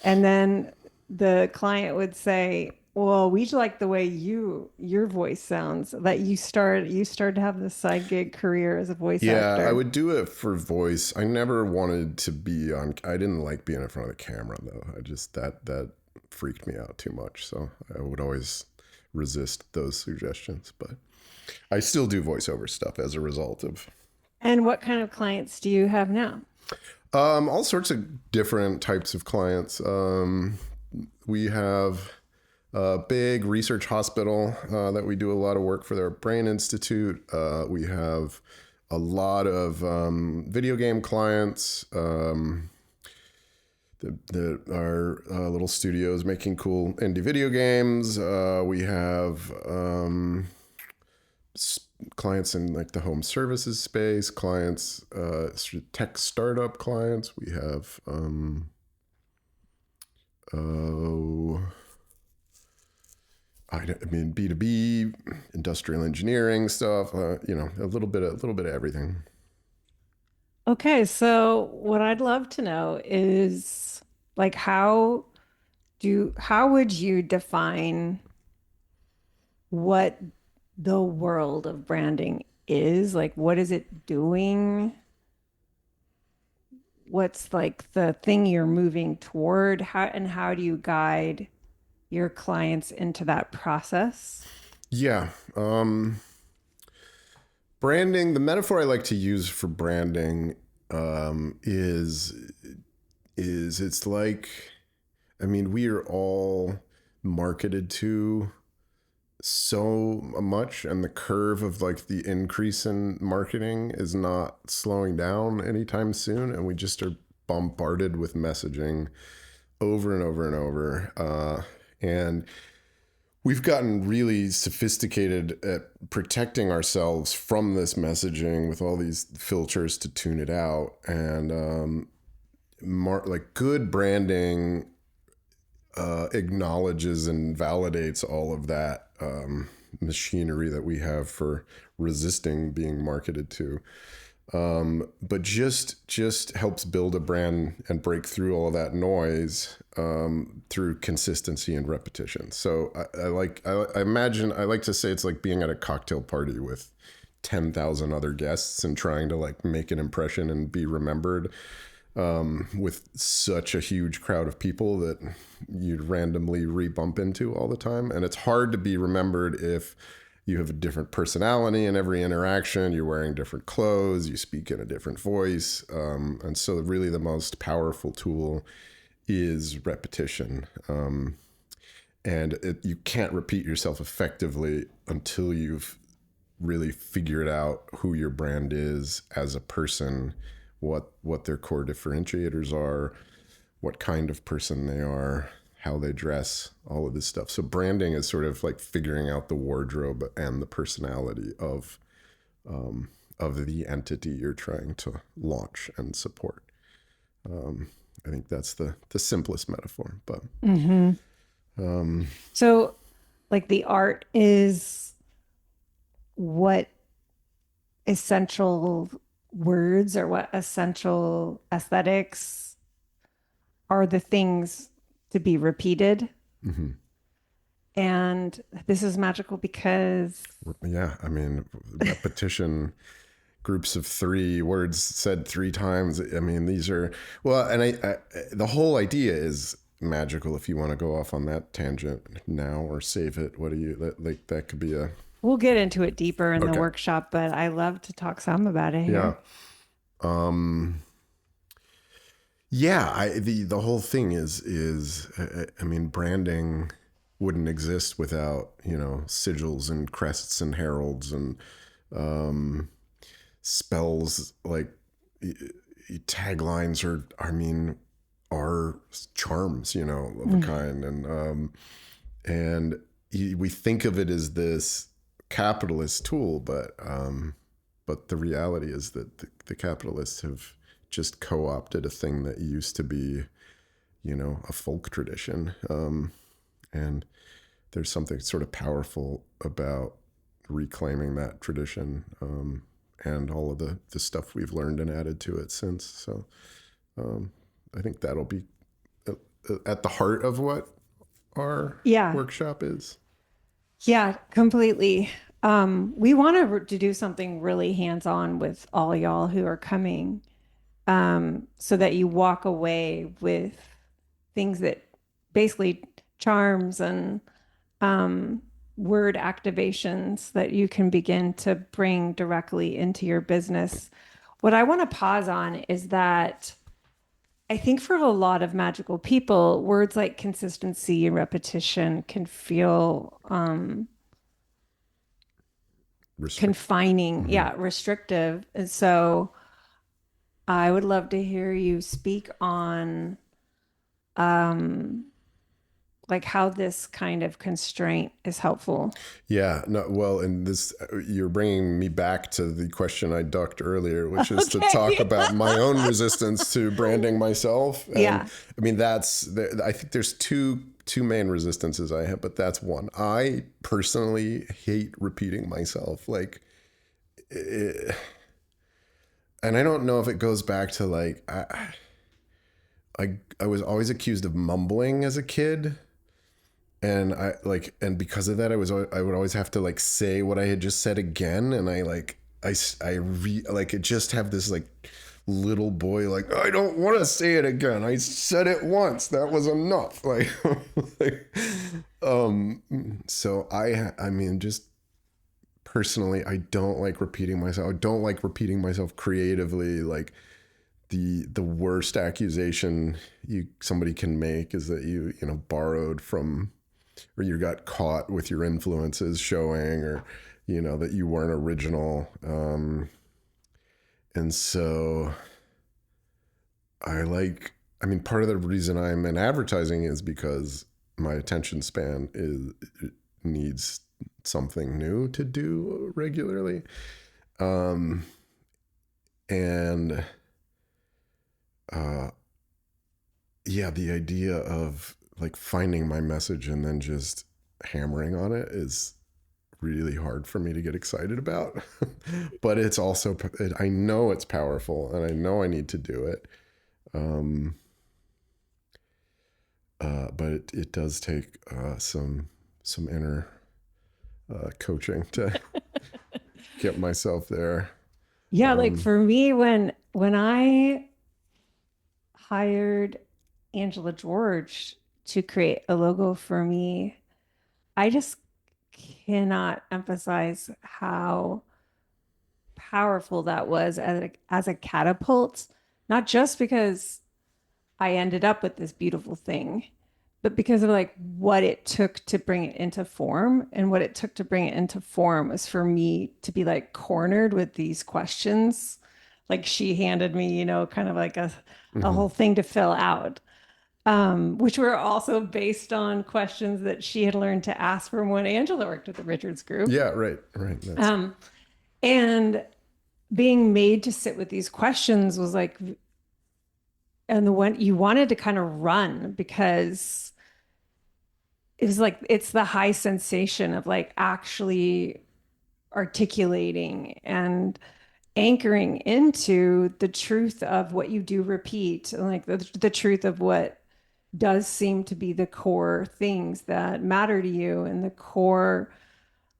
and then the client would say, Well, we like the way your voice sounds. That you started to have this side gig career as a voice Yeah, I actor. would do it for voice. I never wanted to be on. I didn't like being in front of the camera though. I just that freaked me out too much. So I would always resist those suggestions. But I still do voiceover stuff as a result of And what kind of clients do you have now? all sorts of different types of clients. We have a big research hospital that we do a lot of work for their brain institute. We have a lot of video game clients that are little studios making cool indie video games. We have clients in like the home services space, clients, tech startup clients. We have oh, I mean B2B, industrial engineering stuff. A little bit of everything. Okay, so what I'd love to know is like how would you define what the world of branding is? Like what is it doing? What's like the thing you're moving toward? How do you guide your clients into that process? Yeah. Branding, the metaphor I like to use for branding is it's like, I mean, we are all marketed to so much, and the curve of like the increase in marketing is not slowing down anytime soon, and we just are bombarded with messaging over and over and over. And we've gotten really sophisticated at protecting ourselves from this messaging with all these filters to tune it out. And like good branding acknowledges and validates all of that machinery that we have for resisting being marketed to. But just helps build a brand and break through all of that noise through consistency and repetition. So I imagine, I like to say it's like being at a cocktail party with 10,000 other guests and trying to like make an impression and be remembered with such a huge crowd of people that you'd randomly re-bump into all the time. And it's hard to be remembered if you have a different personality in every interaction, you're wearing different clothes, you speak in a different voice. And so really the most powerful tool is repetition. You can't repeat yourself effectively until you've really figured out who your brand is as a person, what their core differentiators are, what kind of person they are, how they dress, all of this stuff. So branding is sort of like figuring out the wardrobe and the personality of the entity you're trying to launch and support. I think that's the simplest metaphor, but Hmm. So, like the art is what essential words or what essential aesthetics are the things to be repeated. mhm. And this is magical because, Yeah, I mean, repetition, groups of three words said three times. I mean, these are, well, and the whole idea is magical. If you want to go off on that tangent now or save it, what do you, like, that could be a, we'll get into it deeper in the okay. workshop, but I love to talk some about it Yeah. here. Um, yeah, the whole thing is I mean, branding wouldn't exist without, sigils and crests and heralds and spells like taglines are, I mean, are charms, of a kind. And we think of it as this capitalist tool, but the reality is that the capitalists have just co-opted a thing that used to be, a folk tradition. And there's something sort of powerful about reclaiming that tradition and all of the stuff we've learned and added to it since. So I think that'll be at the heart of what our Yeah. workshop is. Yeah, completely. We want to do something really hands-on with all y'all who are coming, so that you walk away with things that basically charms and um, word activations that you can begin to bring directly into your business. What I want to pause on is that I think for a lot of magical people, words like consistency and repetition can feel Restrict. confining, Mm-hmm. yeah, restrictive. And so I would love to hear you speak on um like how this kind of constraint is helpful. Yeah, no, well, and this, you're bringing me back to the question I ducked earlier, which is to talk Okay. about my own resistance to branding myself. And Yeah. I mean, I think there's two main resistances I have, but that's one. I personally hate repeating myself. Like, and I don't know if it goes back to like, I was always accused of mumbling as a kid. And and because of that, I would always have to like say what I had just said again. And like, it just have this like little boy, like, I don't want to say it again. I said it once. That was enough. Like, like, so I mean, just personally, I don't like repeating myself. I don't like repeating myself creatively. Like, the worst accusation somebody can make is that you borrowed from, or you got caught with your influences showing, or that you weren't original. And so I mean, part of the reason I'm in advertising is because my attention span needs something new to do regularly. um and uh yeah, the idea of like finding my message and then just hammering on it is really hard for me to get excited about. But it's also, I know it's powerful and I know I need to do it. Um, but it does take some inner coaching to get myself there. Yeah, like Um, for me when I hired Angela George to create a logo for me, I just cannot emphasize how powerful that was as a catapult, not just because I ended up with this beautiful thing, but because of like what it took to bring it into form. And what it took to bring it into form was for me to be like cornered with these questions. Like she handed me, kind of like a mhm. whole thing to fill out, which were also based on questions that she had learned to ask from when Angela worked at the Richards Group. Yeah, right. That's Um, and being made to sit with these questions was like, and the one you wanted to kind of run because it was like it's the high sensation of like actually articulating and anchoring into the truth of what you do repeat, and like the truth of what does seem to be the core things that matter to you and the core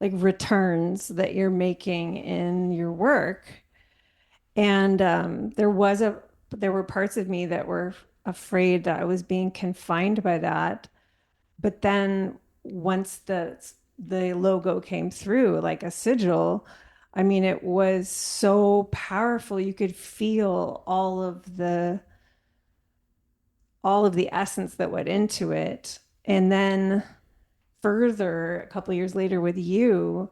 like returns that you're making in your work. And there were parts of me that were afraid that I was being confined by that. But then once the logo came through like a sigil, I mean, it was so powerful. You could feel all of the essence that went into it. And then further, a couple years later with you,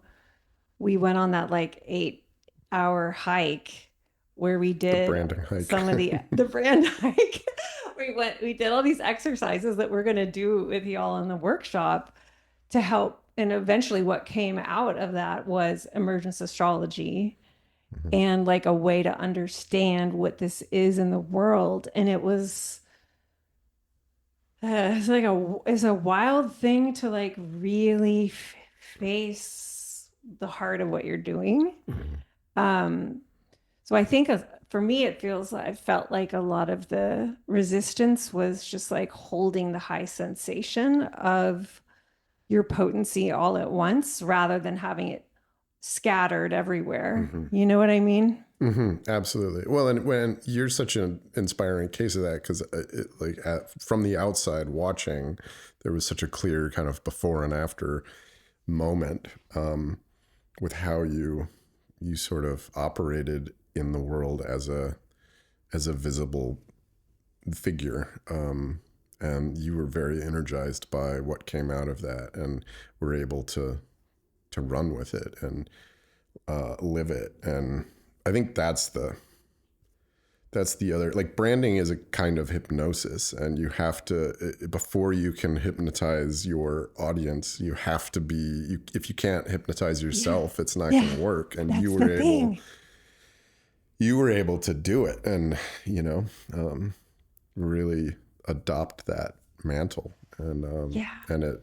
we went on that like 8 hour hike where we the did branding hike. some of the brand hike. We did all these exercises that we're going to do with y'all in the workshop to help. And eventually what came out of that was emergence astrology Mhm. and like a way to understand what this is in the world. And it's a wild thing to like really face the heart of what you're doing. Mhm. Um, so I think for me, I felt like a lot of the resistance was just like holding the high sensation of your potency all at once rather than having it scattered everywhere. Mm-hmm. You know what I mean? Mm-hmm. Absolutely. Well, and when you're such an inspiring case of that, because from the outside watching, there was such a clear kind of before and after moment with how you sort of operated in the world as a visible figure. And you were very energized by what came out of that, and were able to run with it and live it. And I think that's the other, like, branding is a kind of hypnosis, and you have to, before you can hypnotize your audience, you have to be if you can't hypnotize Yeah. yourself, it's not Yeah. going to work. And That's the thing. you were able to do it, and really adopt that mantle. Yeah. And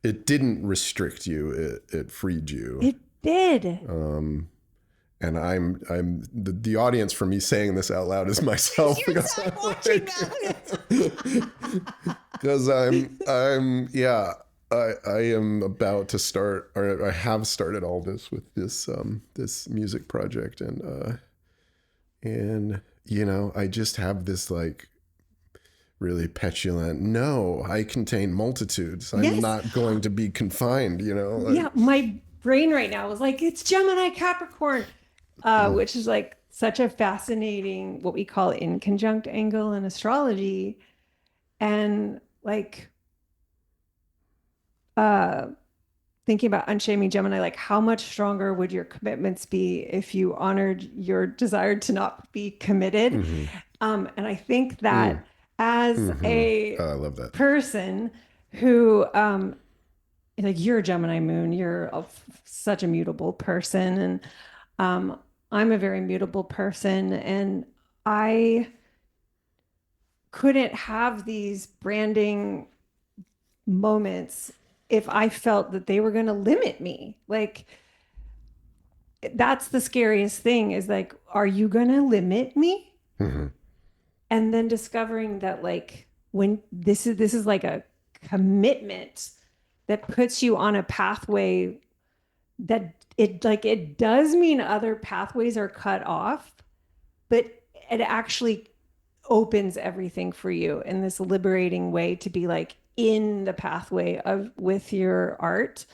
it didn't restrict you, it freed you. It did. And I'm the audience for me saying this out loud is myself, because Yourself I'm watching because yeah, I am about to start, or I have started all this with this music project. And I just have this, like, really petulant, no, I contain multitudes, I'm Yes. not going to be confined, like. Yeah. My brain right now was like, it's Gemini Capricorn, which is like such a fascinating, what we call in conjunct angle in astrology. And like, uh, thinking about unshaming Gemini, like how much stronger would your commitments be if you honored your desire to not be committed? Mm-hmm. And I think that as Mm-hmm. a I love that. person who, like you're a Gemini moon, such a mutable person. And um, I'm a very mutable person. And I couldn't have these branding moments if I felt that they were going to limit me. Like, that's the scariest thing is like, are you going to limit me? Mm-hmm. And then discovering that, like, when this is like a commitment that puts you on a pathway that it does mean other pathways are cut off, but it actually opens everything for you in this liberating way to be like in the pathway of with your art,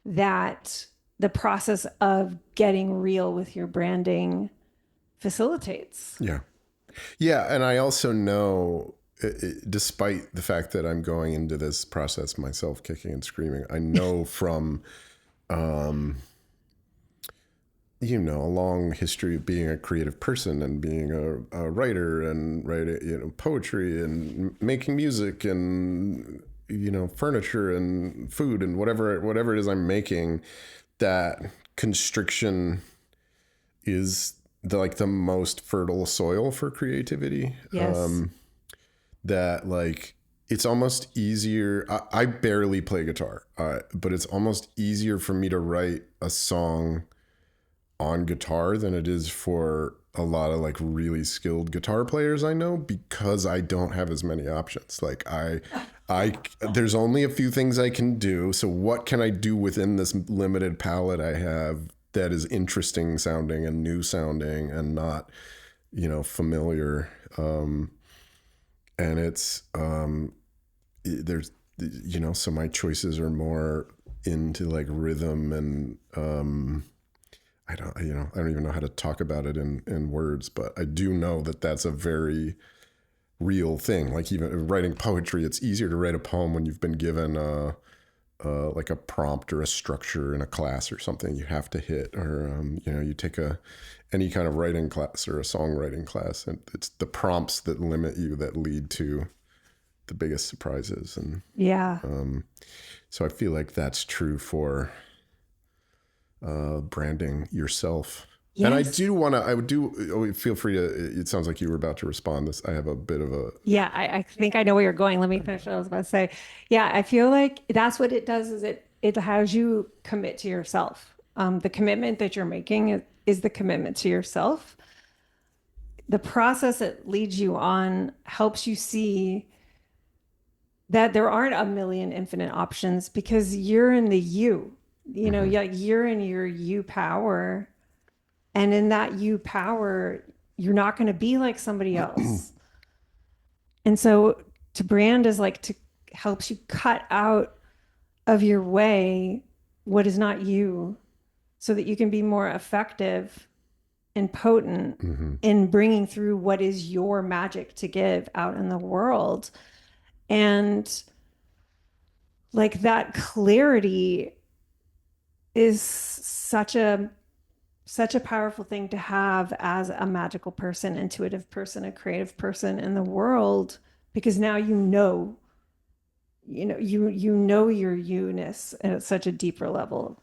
that the process of getting real with your branding facilitates. Yeah. Yeah. And I also know, despite the fact that I'm going into this process myself kicking and screaming, I know from, a long history of being a creative person and being a writer and writing, poetry and making music and, furniture and food and whatever it is I'm making, that constriction is the most fertile soil for creativity. Yes. That, like, it's almost easier. I barely play guitar, but it's almost easier for me to write a song on guitar than it is for a lot of, like, really skilled guitar players I know, because I don't have as many options. Like, there's only a few things I can do. So what can I do within this limited palette I have that is interesting sounding and new sounding and not, familiar. And it's, there's, so my choices are more into, like, rhythm and, I don't even know how to talk about it in words, but I do know that that's a very real thing. Like, even writing poetry, it's easier to write a poem when you've been given like a prompt or a structure in a class or something you have to hit, or you take any kind of writing class or a songwriting class, and it's the prompts that limit you that lead to the biggest surprises. And Yeah. so I feel like that's true for branding yourself. And Yes. I would feel free to, it sounds like you were about to respond. I have a bit of a, Yeah, I think I know where you're going. Let me finish what I was about to say. Yeah, I feel like that's what it does is it has you commit to yourself. The commitment that you're making is the commitment to yourself. the process that leads you on helps you see that there aren't a million infinite options because you're in the Mm-hmm. yeah, you're in your you power. And in that you power, you're not going to be like somebody else. And so to brand is like to helps you cut out of your way what is not you so that you can be more effective and potent Mm-hmm. in bringing through what is your magic to give out in the world. And like that clarity is such a powerful thing to have as a magical person, intuitive person, a creative person in the world, because now you know your you-ness at such a deeper level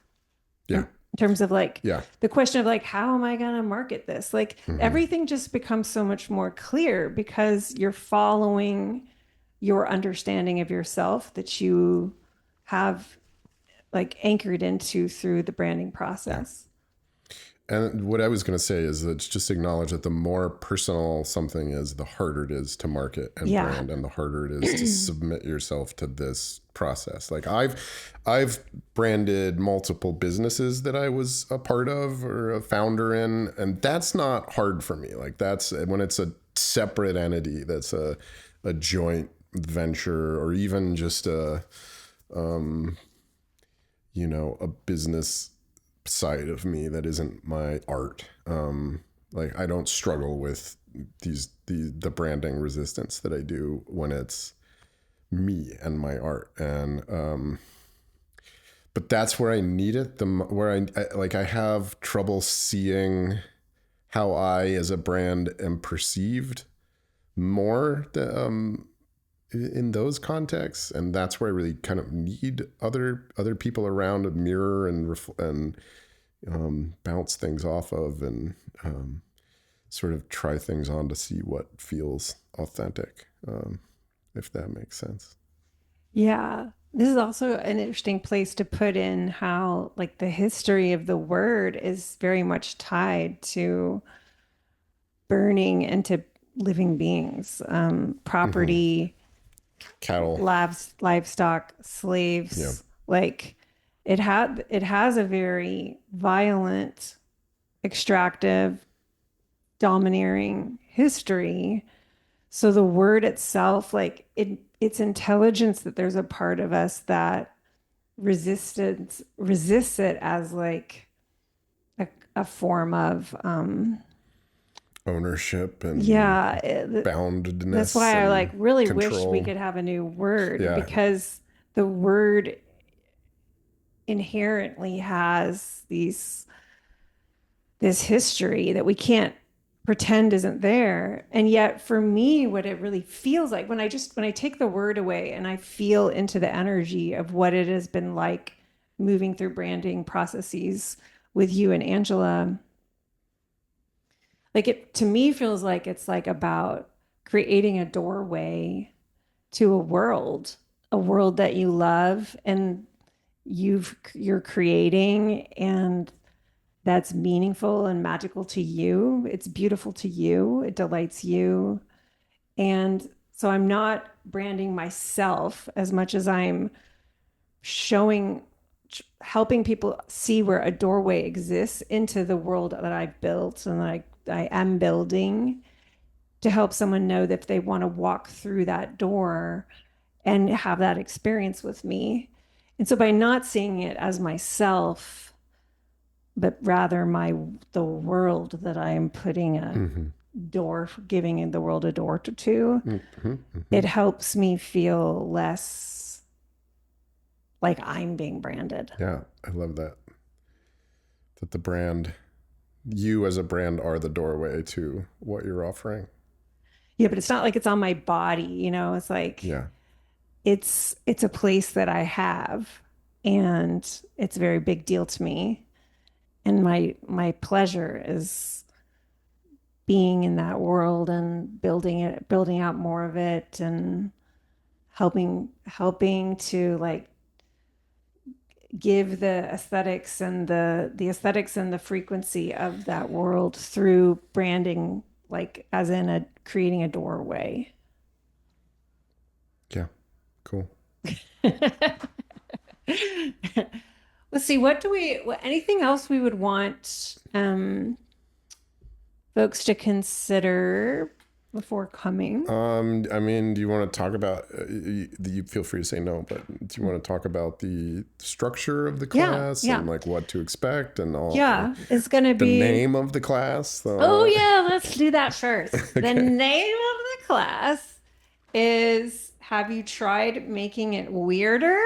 Yeah. in terms of like Yeah. the question of like how am I going to market this? Like Mm-hmm. everything just becomes so much more clear because you're following your understanding of yourself that you have like anchored into through the branding Yeah. process. And what I was going to say is that just acknowledge that the more personal something is, the harder it is to market and Yeah. brand, and the harder it is to submit yourself to this process. Like I've branded multiple businesses that I was a part of or a founder in, and that's not hard for me. Like that's when it's a separate entity, that's a joint venture, or even just a business side of me that isn't my art. Like I don't struggle with the branding resistance that I do when it's me and my art. And but that's where I need it. I have trouble seeing how I as a brand am perceived more in those contexts, and that's where I really kind of need other people around to mirror and bounce things off of, and sort of try things on to see what feels authentic, if that makes sense. Yeah. This is also an interesting place to put in how, like, the history of the word is very much tied to burning into living beings, Mm-hmm. property, Cattle. livestock, Yeah. slaves. Like, it has a very violent, extractive, domineering history. So the word itself, like it's intelligence that there's a part of us that resists it as like a form of Ownership and yeah. That's boundedness why I like and really wish we control. could have a new word Yeah. because the word inherently has this history that we can't pretend isn't there. And yet for me, what it really feels like when I take the word away and I feel into the energy of what it has been like moving through branding processes with you and Angela, like it to me feels like it's like about creating a doorway to a world that you love and you're creating and that's meaningful and magical to you. It's beautiful to you. It delights you. And so I'm not branding myself as much as I'm showing, helping people see where a doorway exists into the world that I've built and I am building to help someone know that if they want to walk through that door and have that experience with me. And so by not seeing it as myself, but rather the world that I am putting a Mm-hmm. door, giving the world a door to, Mm-hmm. Mm-hmm. it helps me feel less like I'm being branded. Yeah, I love that. That the brand, you as a brand, are the doorway to what you're offering. Yeah, but it's not like it's on my body, it's like Yeah. it's a place that I have and it's a very big deal to me. And my pleasure is being in that world and building out more of it and helping to like give the aesthetics and the aesthetics and the frequency of that world through branding like as in a creating a doorway. Yeah. Cool. Let's see, anything else we would want folks to consider before coming? I mean, do you want to talk about, you feel free to say no, but do you want to talk about the structure of the Yeah, class yeah. and like what to expect and all Yeah, it's going to the be, name of the class? oh, yeah, let's do that first. The Okay. name of the class is Have You Tried Making It Weirder?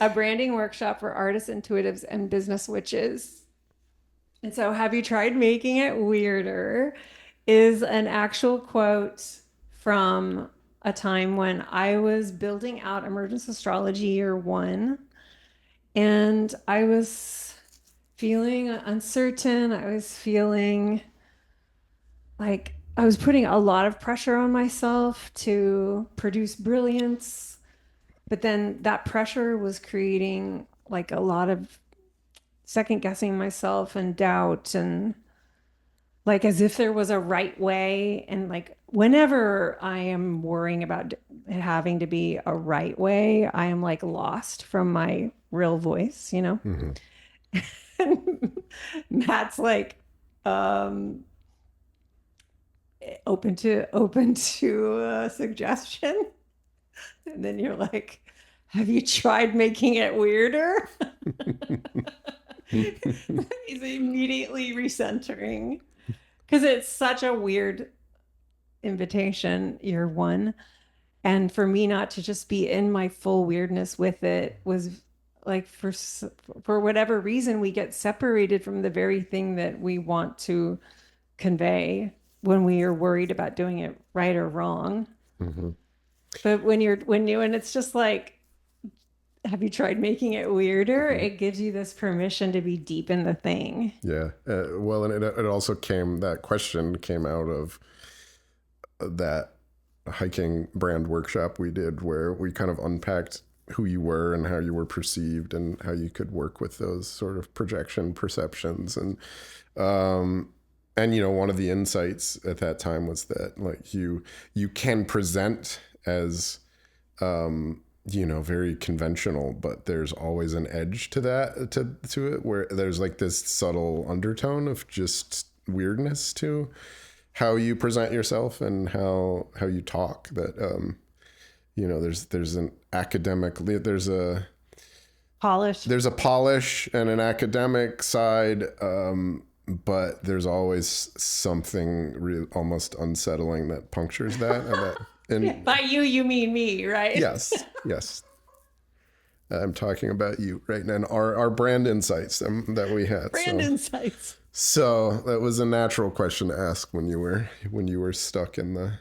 A branding workshop for artists, intuitives, and business witches. And so, Have You Tried Making It Weirder is an actual quote from a time when I was building out Emergence Astrology year one. And I was feeling uncertain. I was feeling like I was putting a lot of pressure on myself to produce brilliance. But then that pressure was creating like a lot of second guessing myself and doubt and like as if there was a right way. And like whenever I am worrying about having to be a right way, I am like lost from my real voice, you know? Hmm. And Matt's like, um, open to a suggestion. And then you're like, have you tried making it weirder? He's immediately recentering because it's such a weird invitation, year one. And for me not to just be in my full weirdness with it was like for whatever reason we get separated from the very thing that we want to convey when we are worried about doing it right or wrong. Hmm. But when it's just like, have you tried making it weirder? Hmm. It gives you this permission to be deep in the thing. Yeah. Well, and it also that question came out of that hiking brand workshop we did where we kind of unpacked who you were and how you were perceived and how you could work with those sort of projection perceptions. Um, and one of the insights at that time was that like you can present as very conventional, but there's always an edge to that to it where there's like this subtle undertone of just weirdness to how you present yourself and how you talk that there's an academic Polish. there's a polish and an academic side, but there's always something almost unsettling that punctures that and By you mean me, right? yes, I'm talking about you right now and our brand insights that we had. Brand insights. So that was a natural question to ask when you were stuck in the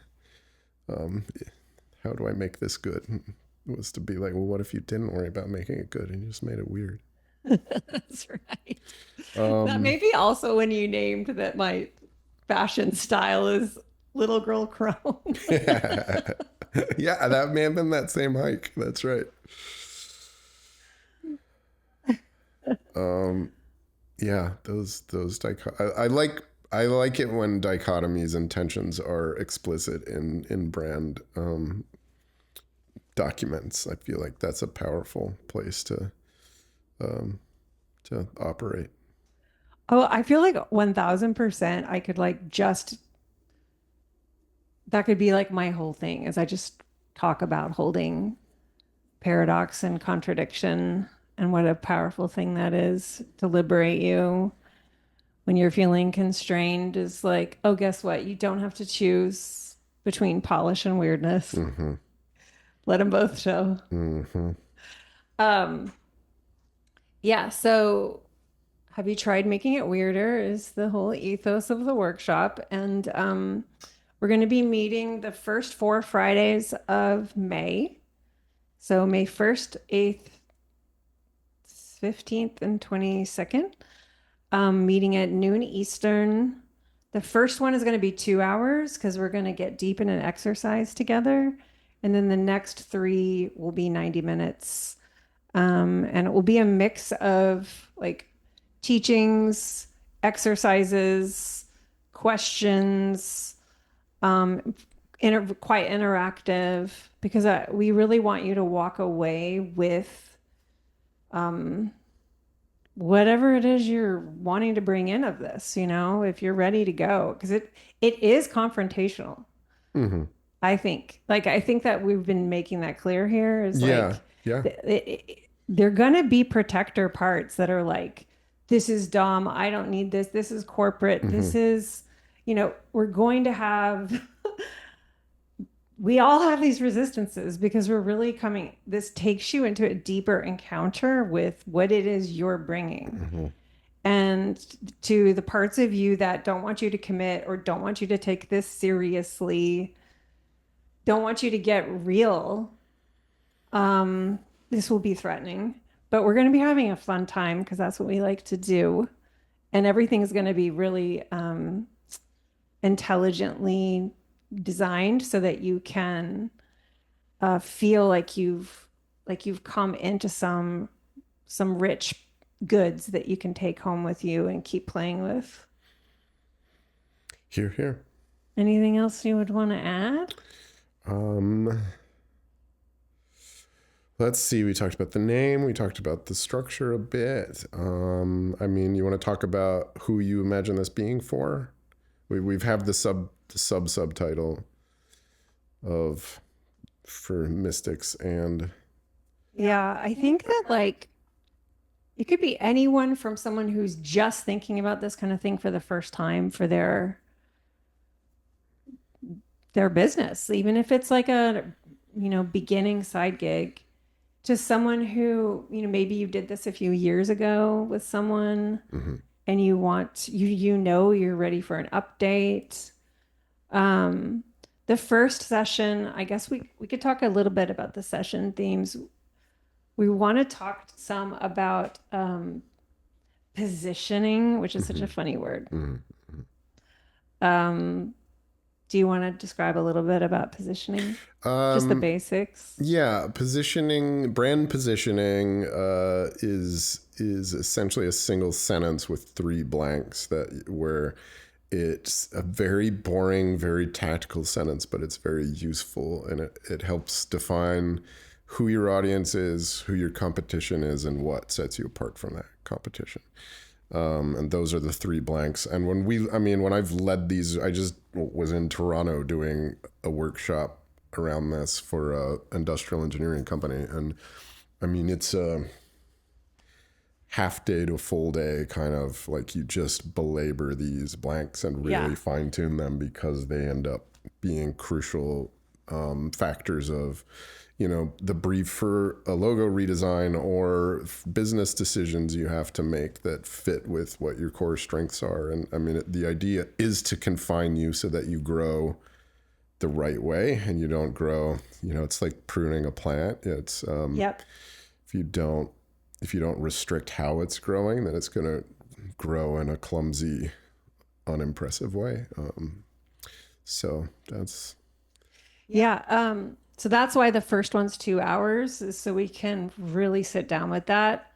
how do I make this good? It was to be like, well, what if you didn't worry about making it good and you just made it weird? That's right. That Um, may be also when you named that my fashion style is little girl crone. yeah, yeah, that may have been that same hike. That's right. Um, yeah, those I like it when dichotomies and tensions are explicit in brand documents. I feel like that's a powerful place um, to operate. Oh, I feel like 1000% I could like just that could be like my whole thing is I just talk about holding paradox and contradiction and what a powerful thing that is to liberate you when you're feeling constrained is like, oh, guess what? You don't have to choose between polish and weirdness. Mm-hmm. Let them both show. Mm-hmm. Um, yeah, so have you tried making it weirder is the whole ethos of the workshop. And we're going to be meeting the first 4 Fridays of May. So May 1st, 8th, 15th, and 22nd, meeting at noon Eastern. The first one is going to be 2 hours because we're going to get deep in an exercise together. And then the next three will be 90 minutes. And it will be a mix of like teachings, exercises, questions, um, quite interactive, because we really want you to walk away with whatever it is you're wanting to bring in of this, if you're ready to go, because it is confrontational. Mm-hmm. I think that we've been making that clear here is Yeah. like Yeah. they're gonna be protector parts that are like, this is dumb, I don't need this, this is corporate, Mm-hmm. this is, we're going to have we all have these resistances because we're really coming, this takes you into a deeper encounter with what it is you're bringing. Mm-hmm. And to the parts of you that don't want you to commit or don't want you to take this seriously, don't want you to get real, this will be threatening. But we're going to be having a fun time because that's what we like to do. And everything's going to be really intelligently designed so that you can feel like you've come into some rich goods that you can take home with you and keep playing with. Here, here. Anything else you would want to add? Um, let's see. We talked about the name. We talked about the structure a bit. I mean, you want to talk about who you imagine this being for? We've have the subtitle of for mystics and Yeah, I think that like it could be anyone from someone who's just thinking about this kind of thing for the first time for their business, even if it's like a beginning side gig, to someone who maybe you did this a few years ago with someone mm-hmm. and you're ready for an update. um the first session, I guess we could talk a little bit about the session themes. We want to talk some about positioning, which is such Mm-hmm. a funny word. Mm-hmm. um do you want to describe a little bit about positioning, just the Um, basics? yeah, brand positioning is essentially a single sentence with three blanks that where it's a very boring, very tactical sentence, but it's very useful and it helps define who your audience is, who your competition is, and what sets you apart from that competition. And those are the three blanks. And when I've led these, I just was in Toronto doing a workshop around this for a industrial engineering company. And I mean, it's a half day to a full day kind of like you just belabor these blanks and Yeah. really fine tune them because they end up being crucial factors of the brief for a logo redesign or business decisions you have to make that fit with what your core strengths are. And I mean, the idea is to confine you so that you grow the right way and you don't grow, it's like pruning a plant. It's Yep. if you don't restrict how it's growing, then it's going to grow in a clumsy, unimpressive way. So that's Yeah. So that's why the first one's 2 hours, is so we can really sit down with that.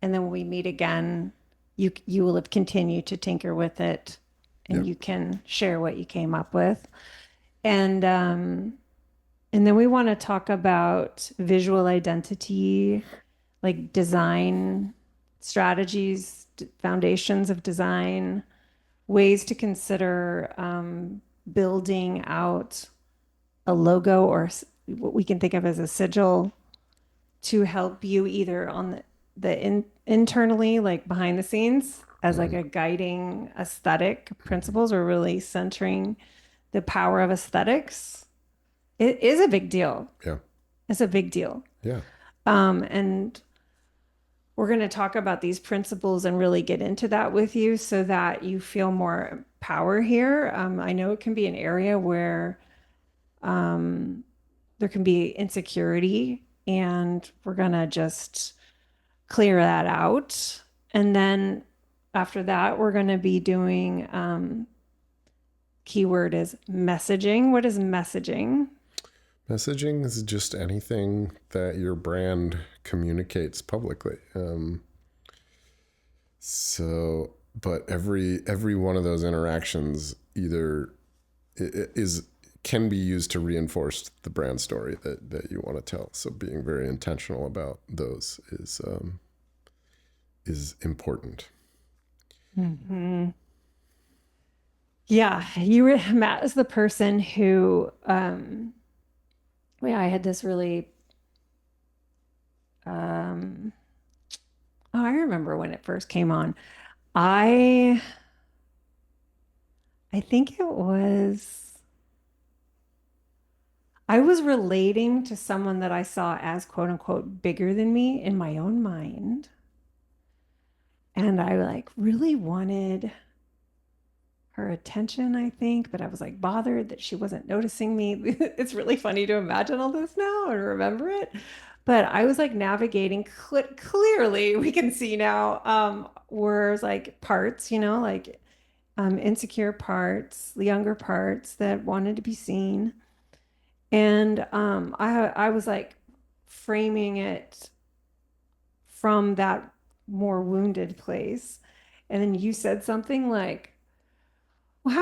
And then when we meet again, you will have continued to tinker with it yeah. and you can share what you came up with. And then we want to talk about visual identity, like design strategies, foundations of design, ways to consider building out a logo or what we can think of as a sigil to help you either on internally, like behind the scenes, as like Mm-hmm. a guiding aesthetic principles, or really centering the power of aesthetics. It is a big deal. Yeah. It's a big deal. Yeah. And we're going to talk about these principles and really get into that with you so that you feel more power here. I know it can be an area where there can be insecurity, and we're going to just clear that out. And then after that, we're going to be doing keyword is messaging. What is messaging? Messaging is just anything that your brand communicates publicly. So but every one of those interactions either is can be used to reinforce the brand story that you want to tell. So being very intentional about those is important. Mhm. Yeah, Matt is the person who, yeah, I had this really, um, oh, I remember when it first came on. I, I think I was relating to someone that I saw as quote unquote bigger than me in my own mind. And I like really wanted her attention, I think, but I was like bothered that she wasn't noticing me. It's really funny to imagine all this now and remember it. But I was like navigating clearly, we can see now, were like parts, like insecure parts, the younger parts that wanted to be seen. And I was like framing it from that more wounded place. And then you said something like, well,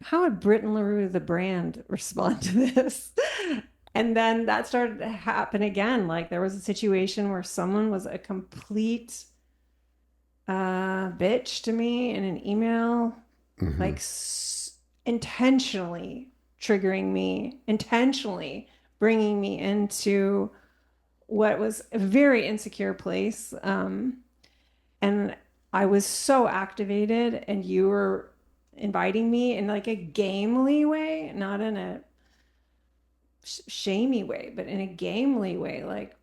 how would Britten LaRue the brand respond to this? And then that started to happen again. Like there was a situation where someone was a complete bitch to me in an email, Mm-hmm. like intentionally triggering me, intentionally bringing me into what was a very insecure place. And I was so activated, and you were inviting me in like a gamely way, not in a shamey way, but in a gamely way. Like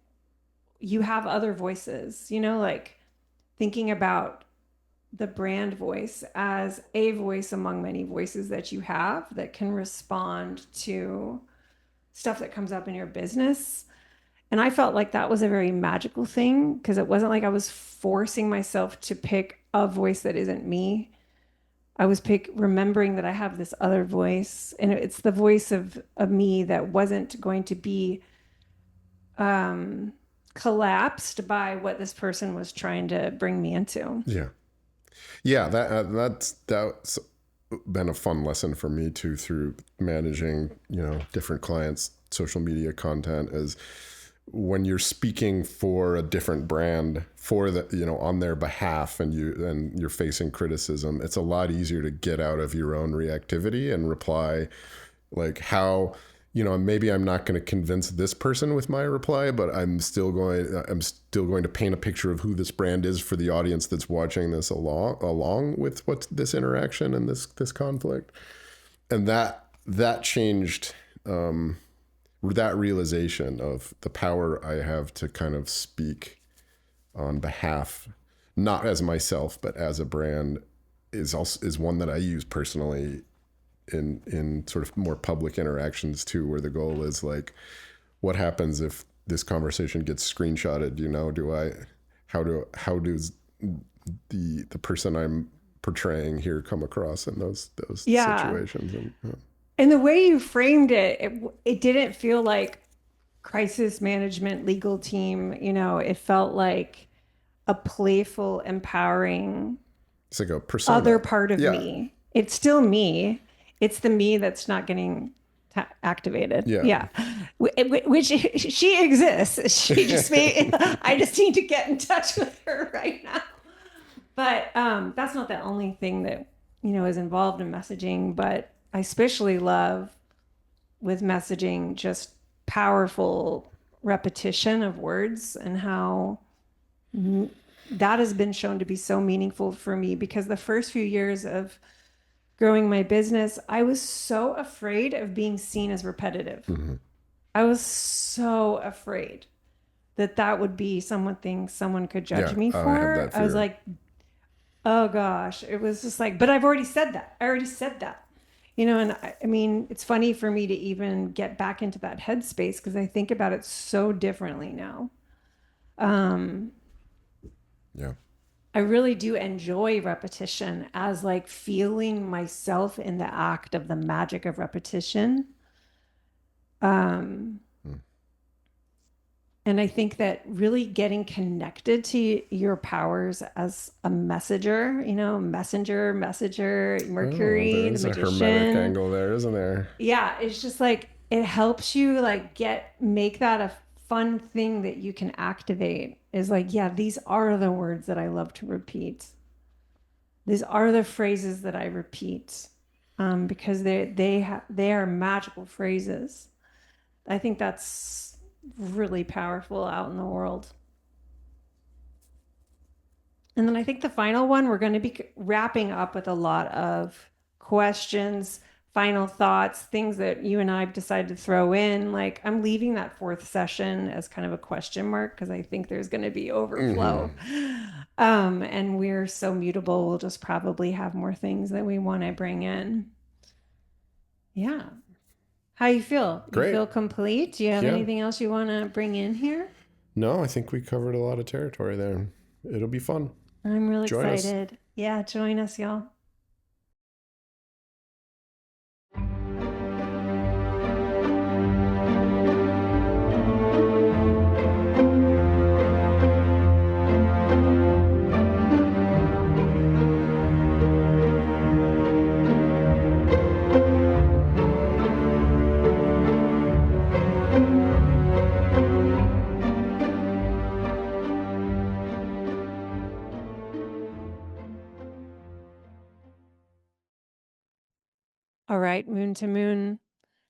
you have other voices, like thinking about the brand voice as a voice among many voices that you have that can respond to stuff that comes up in your business. And I felt like that was a very magical thing because it wasn't like I was forcing myself to pick a voice that isn't me. I was remembering that I have this other voice, and it's the voice of me that wasn't going to be um, collapsed by what this person was trying to bring me into. Yeah, yeah. That's been a fun lesson for me too through managing different clients' social media content. Is when you're speaking for a different brand for the on their behalf and you're facing criticism, it's a lot easier to get out of your own reactivity and reply like how maybe I'm not going to convince this person with my reply, but I'm still going to paint a picture of who this brand is for the audience that's watching this along with what's this interaction and this conflict. And that changed that realization of the power I have to kind of speak on behalf, not as myself, but as a brand, is one that I use personally in sort of more public interactions too, where the goal is like, what happens if this conversation gets screenshotted? How does the person I'm portraying here come across in those Yeah. situations? And And the way you framed it didn't feel like crisis management legal team, it felt like a playful, empowering it's like a other persona. part of Yeah, me. It's still me. It's the me that's not getting activated. yeah. Yeah. Which she exists. She just may, I just need to get in touch with her right now. But that's not the only thing that, is involved in messaging. But I especially love with messaging just powerful repetition of words and how that has been shown to be so meaningful for me because the first few years of growing my business, I was so afraid of being seen as repetitive. Mm-hmm. I was so afraid that that would be something someone could judge Yeah, me I have for. that I was fear. like, oh gosh, it was just like, but I've already said that. I already said that. And I mean, it's funny for me to even get back into that headspace because I think about it so differently now. Um, Yeah. I really do enjoy repetition as like feeling myself in the act of the magic of repetition. Um, Mm. And I think that really getting connected to your powers as a messenger, messenger, Oh, there Mercury, the is a hermetic magician. angle there, isn't there? Yeah, it's just like it helps you like make that a fun thing that you can activate. Is like, yeah, these are the words that I love to repeat. These are the phrases that I repeat, because they are magical phrases. I think that's really powerful out in the world. And then I think the final one, we're going to be wrapping up with a lot of questions, final thoughts, things that you and I have decided to throw in. Like I'm leaving that fourth session as kind of a question mark because I think there's going to be Mm-hmm. overflow. And we're so mutable, we'll just probably have more things that we want to bring in. Yeah. How you feel? You Great. feel complete? Do you have Yeah. anything else you want to bring in here? No, I think we covered a lot of territory there. It'll be fun. I'm real Join us. excited. Yeah, join us, y'all. All right, moon to moon.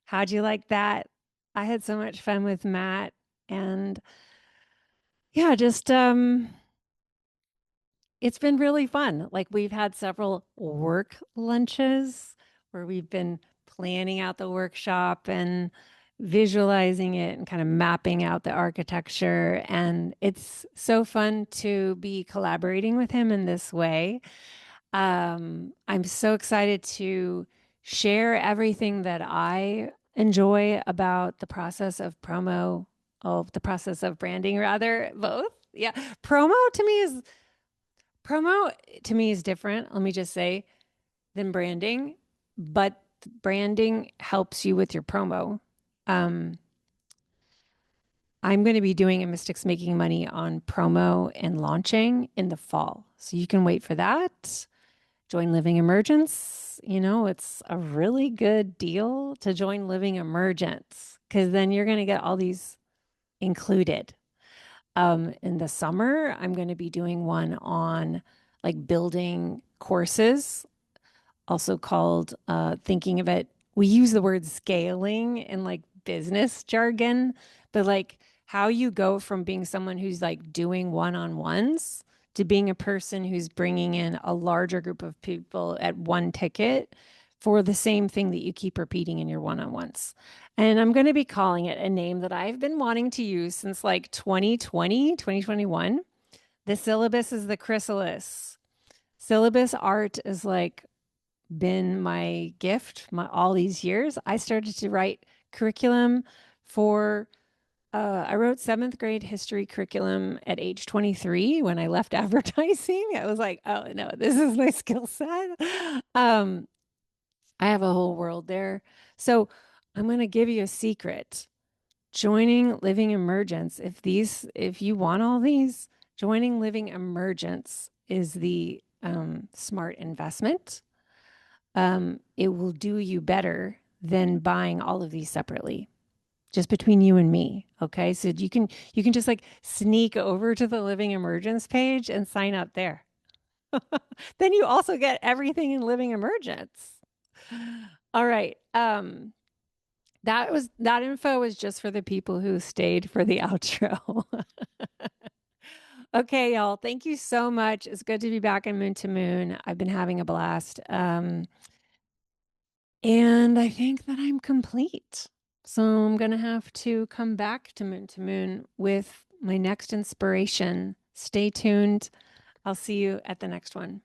How'd you like that? I had so much fun with Matt, and yeah, just it's been really fun. Like we've had several work lunches where we've been planning out the workshop and visualizing it and kind of mapping out the architecture. And it's so fun to be collaborating with him in this way. I'm so excited to share everything that I enjoy about the process of the process of branding, rather, both. Yeah. Promo to me is Promo to me is different, let me just say, than branding, but branding helps you with your promo. Um, I'm going to be doing a Mystics Making Money on promo and launching in the fall. So you can wait for that. Join Living Emergence. It's a really good deal to join Living Emergence because then you're going to get all these included. In the summer, I'm going to be doing one on like building courses, also called thinking of it. We use the word scaling in like business jargon, but like how you go from being someone who's like doing one on ones to being a person who's bringing in a larger group of people at one ticket for the same thing that you keep repeating in your one on ones. And I'm going to be calling it a name that I've been wanting to use since like 2020, 2021. The syllabus is the chrysalis. Syllabus art is like been my gift all these years. I started to write curriculum for I wrote seventh grade history curriculum at age 23 when I left advertising. I was like, oh no, this is my skill set. Um, I have a whole world there. So I'm going to give you a secret. Joining Living Emergence, if you want all these, joining Living Emergence is the smart investment. It will do you better than buying all of these separately, just between you and me. Okay. So you can just like sneak over to the Living Emergence page and sign up there. Then you also get everything in Living Emergence. All right. That info was just for the people who stayed for the outro. Okay, y'all. Thank you so much. It's good to be back in Moon to Moon. I've been having a blast. And I think that I'm complete. So I'm going to have to come back to Moon with my next inspiration. Stay tuned. I'll see you at the next one.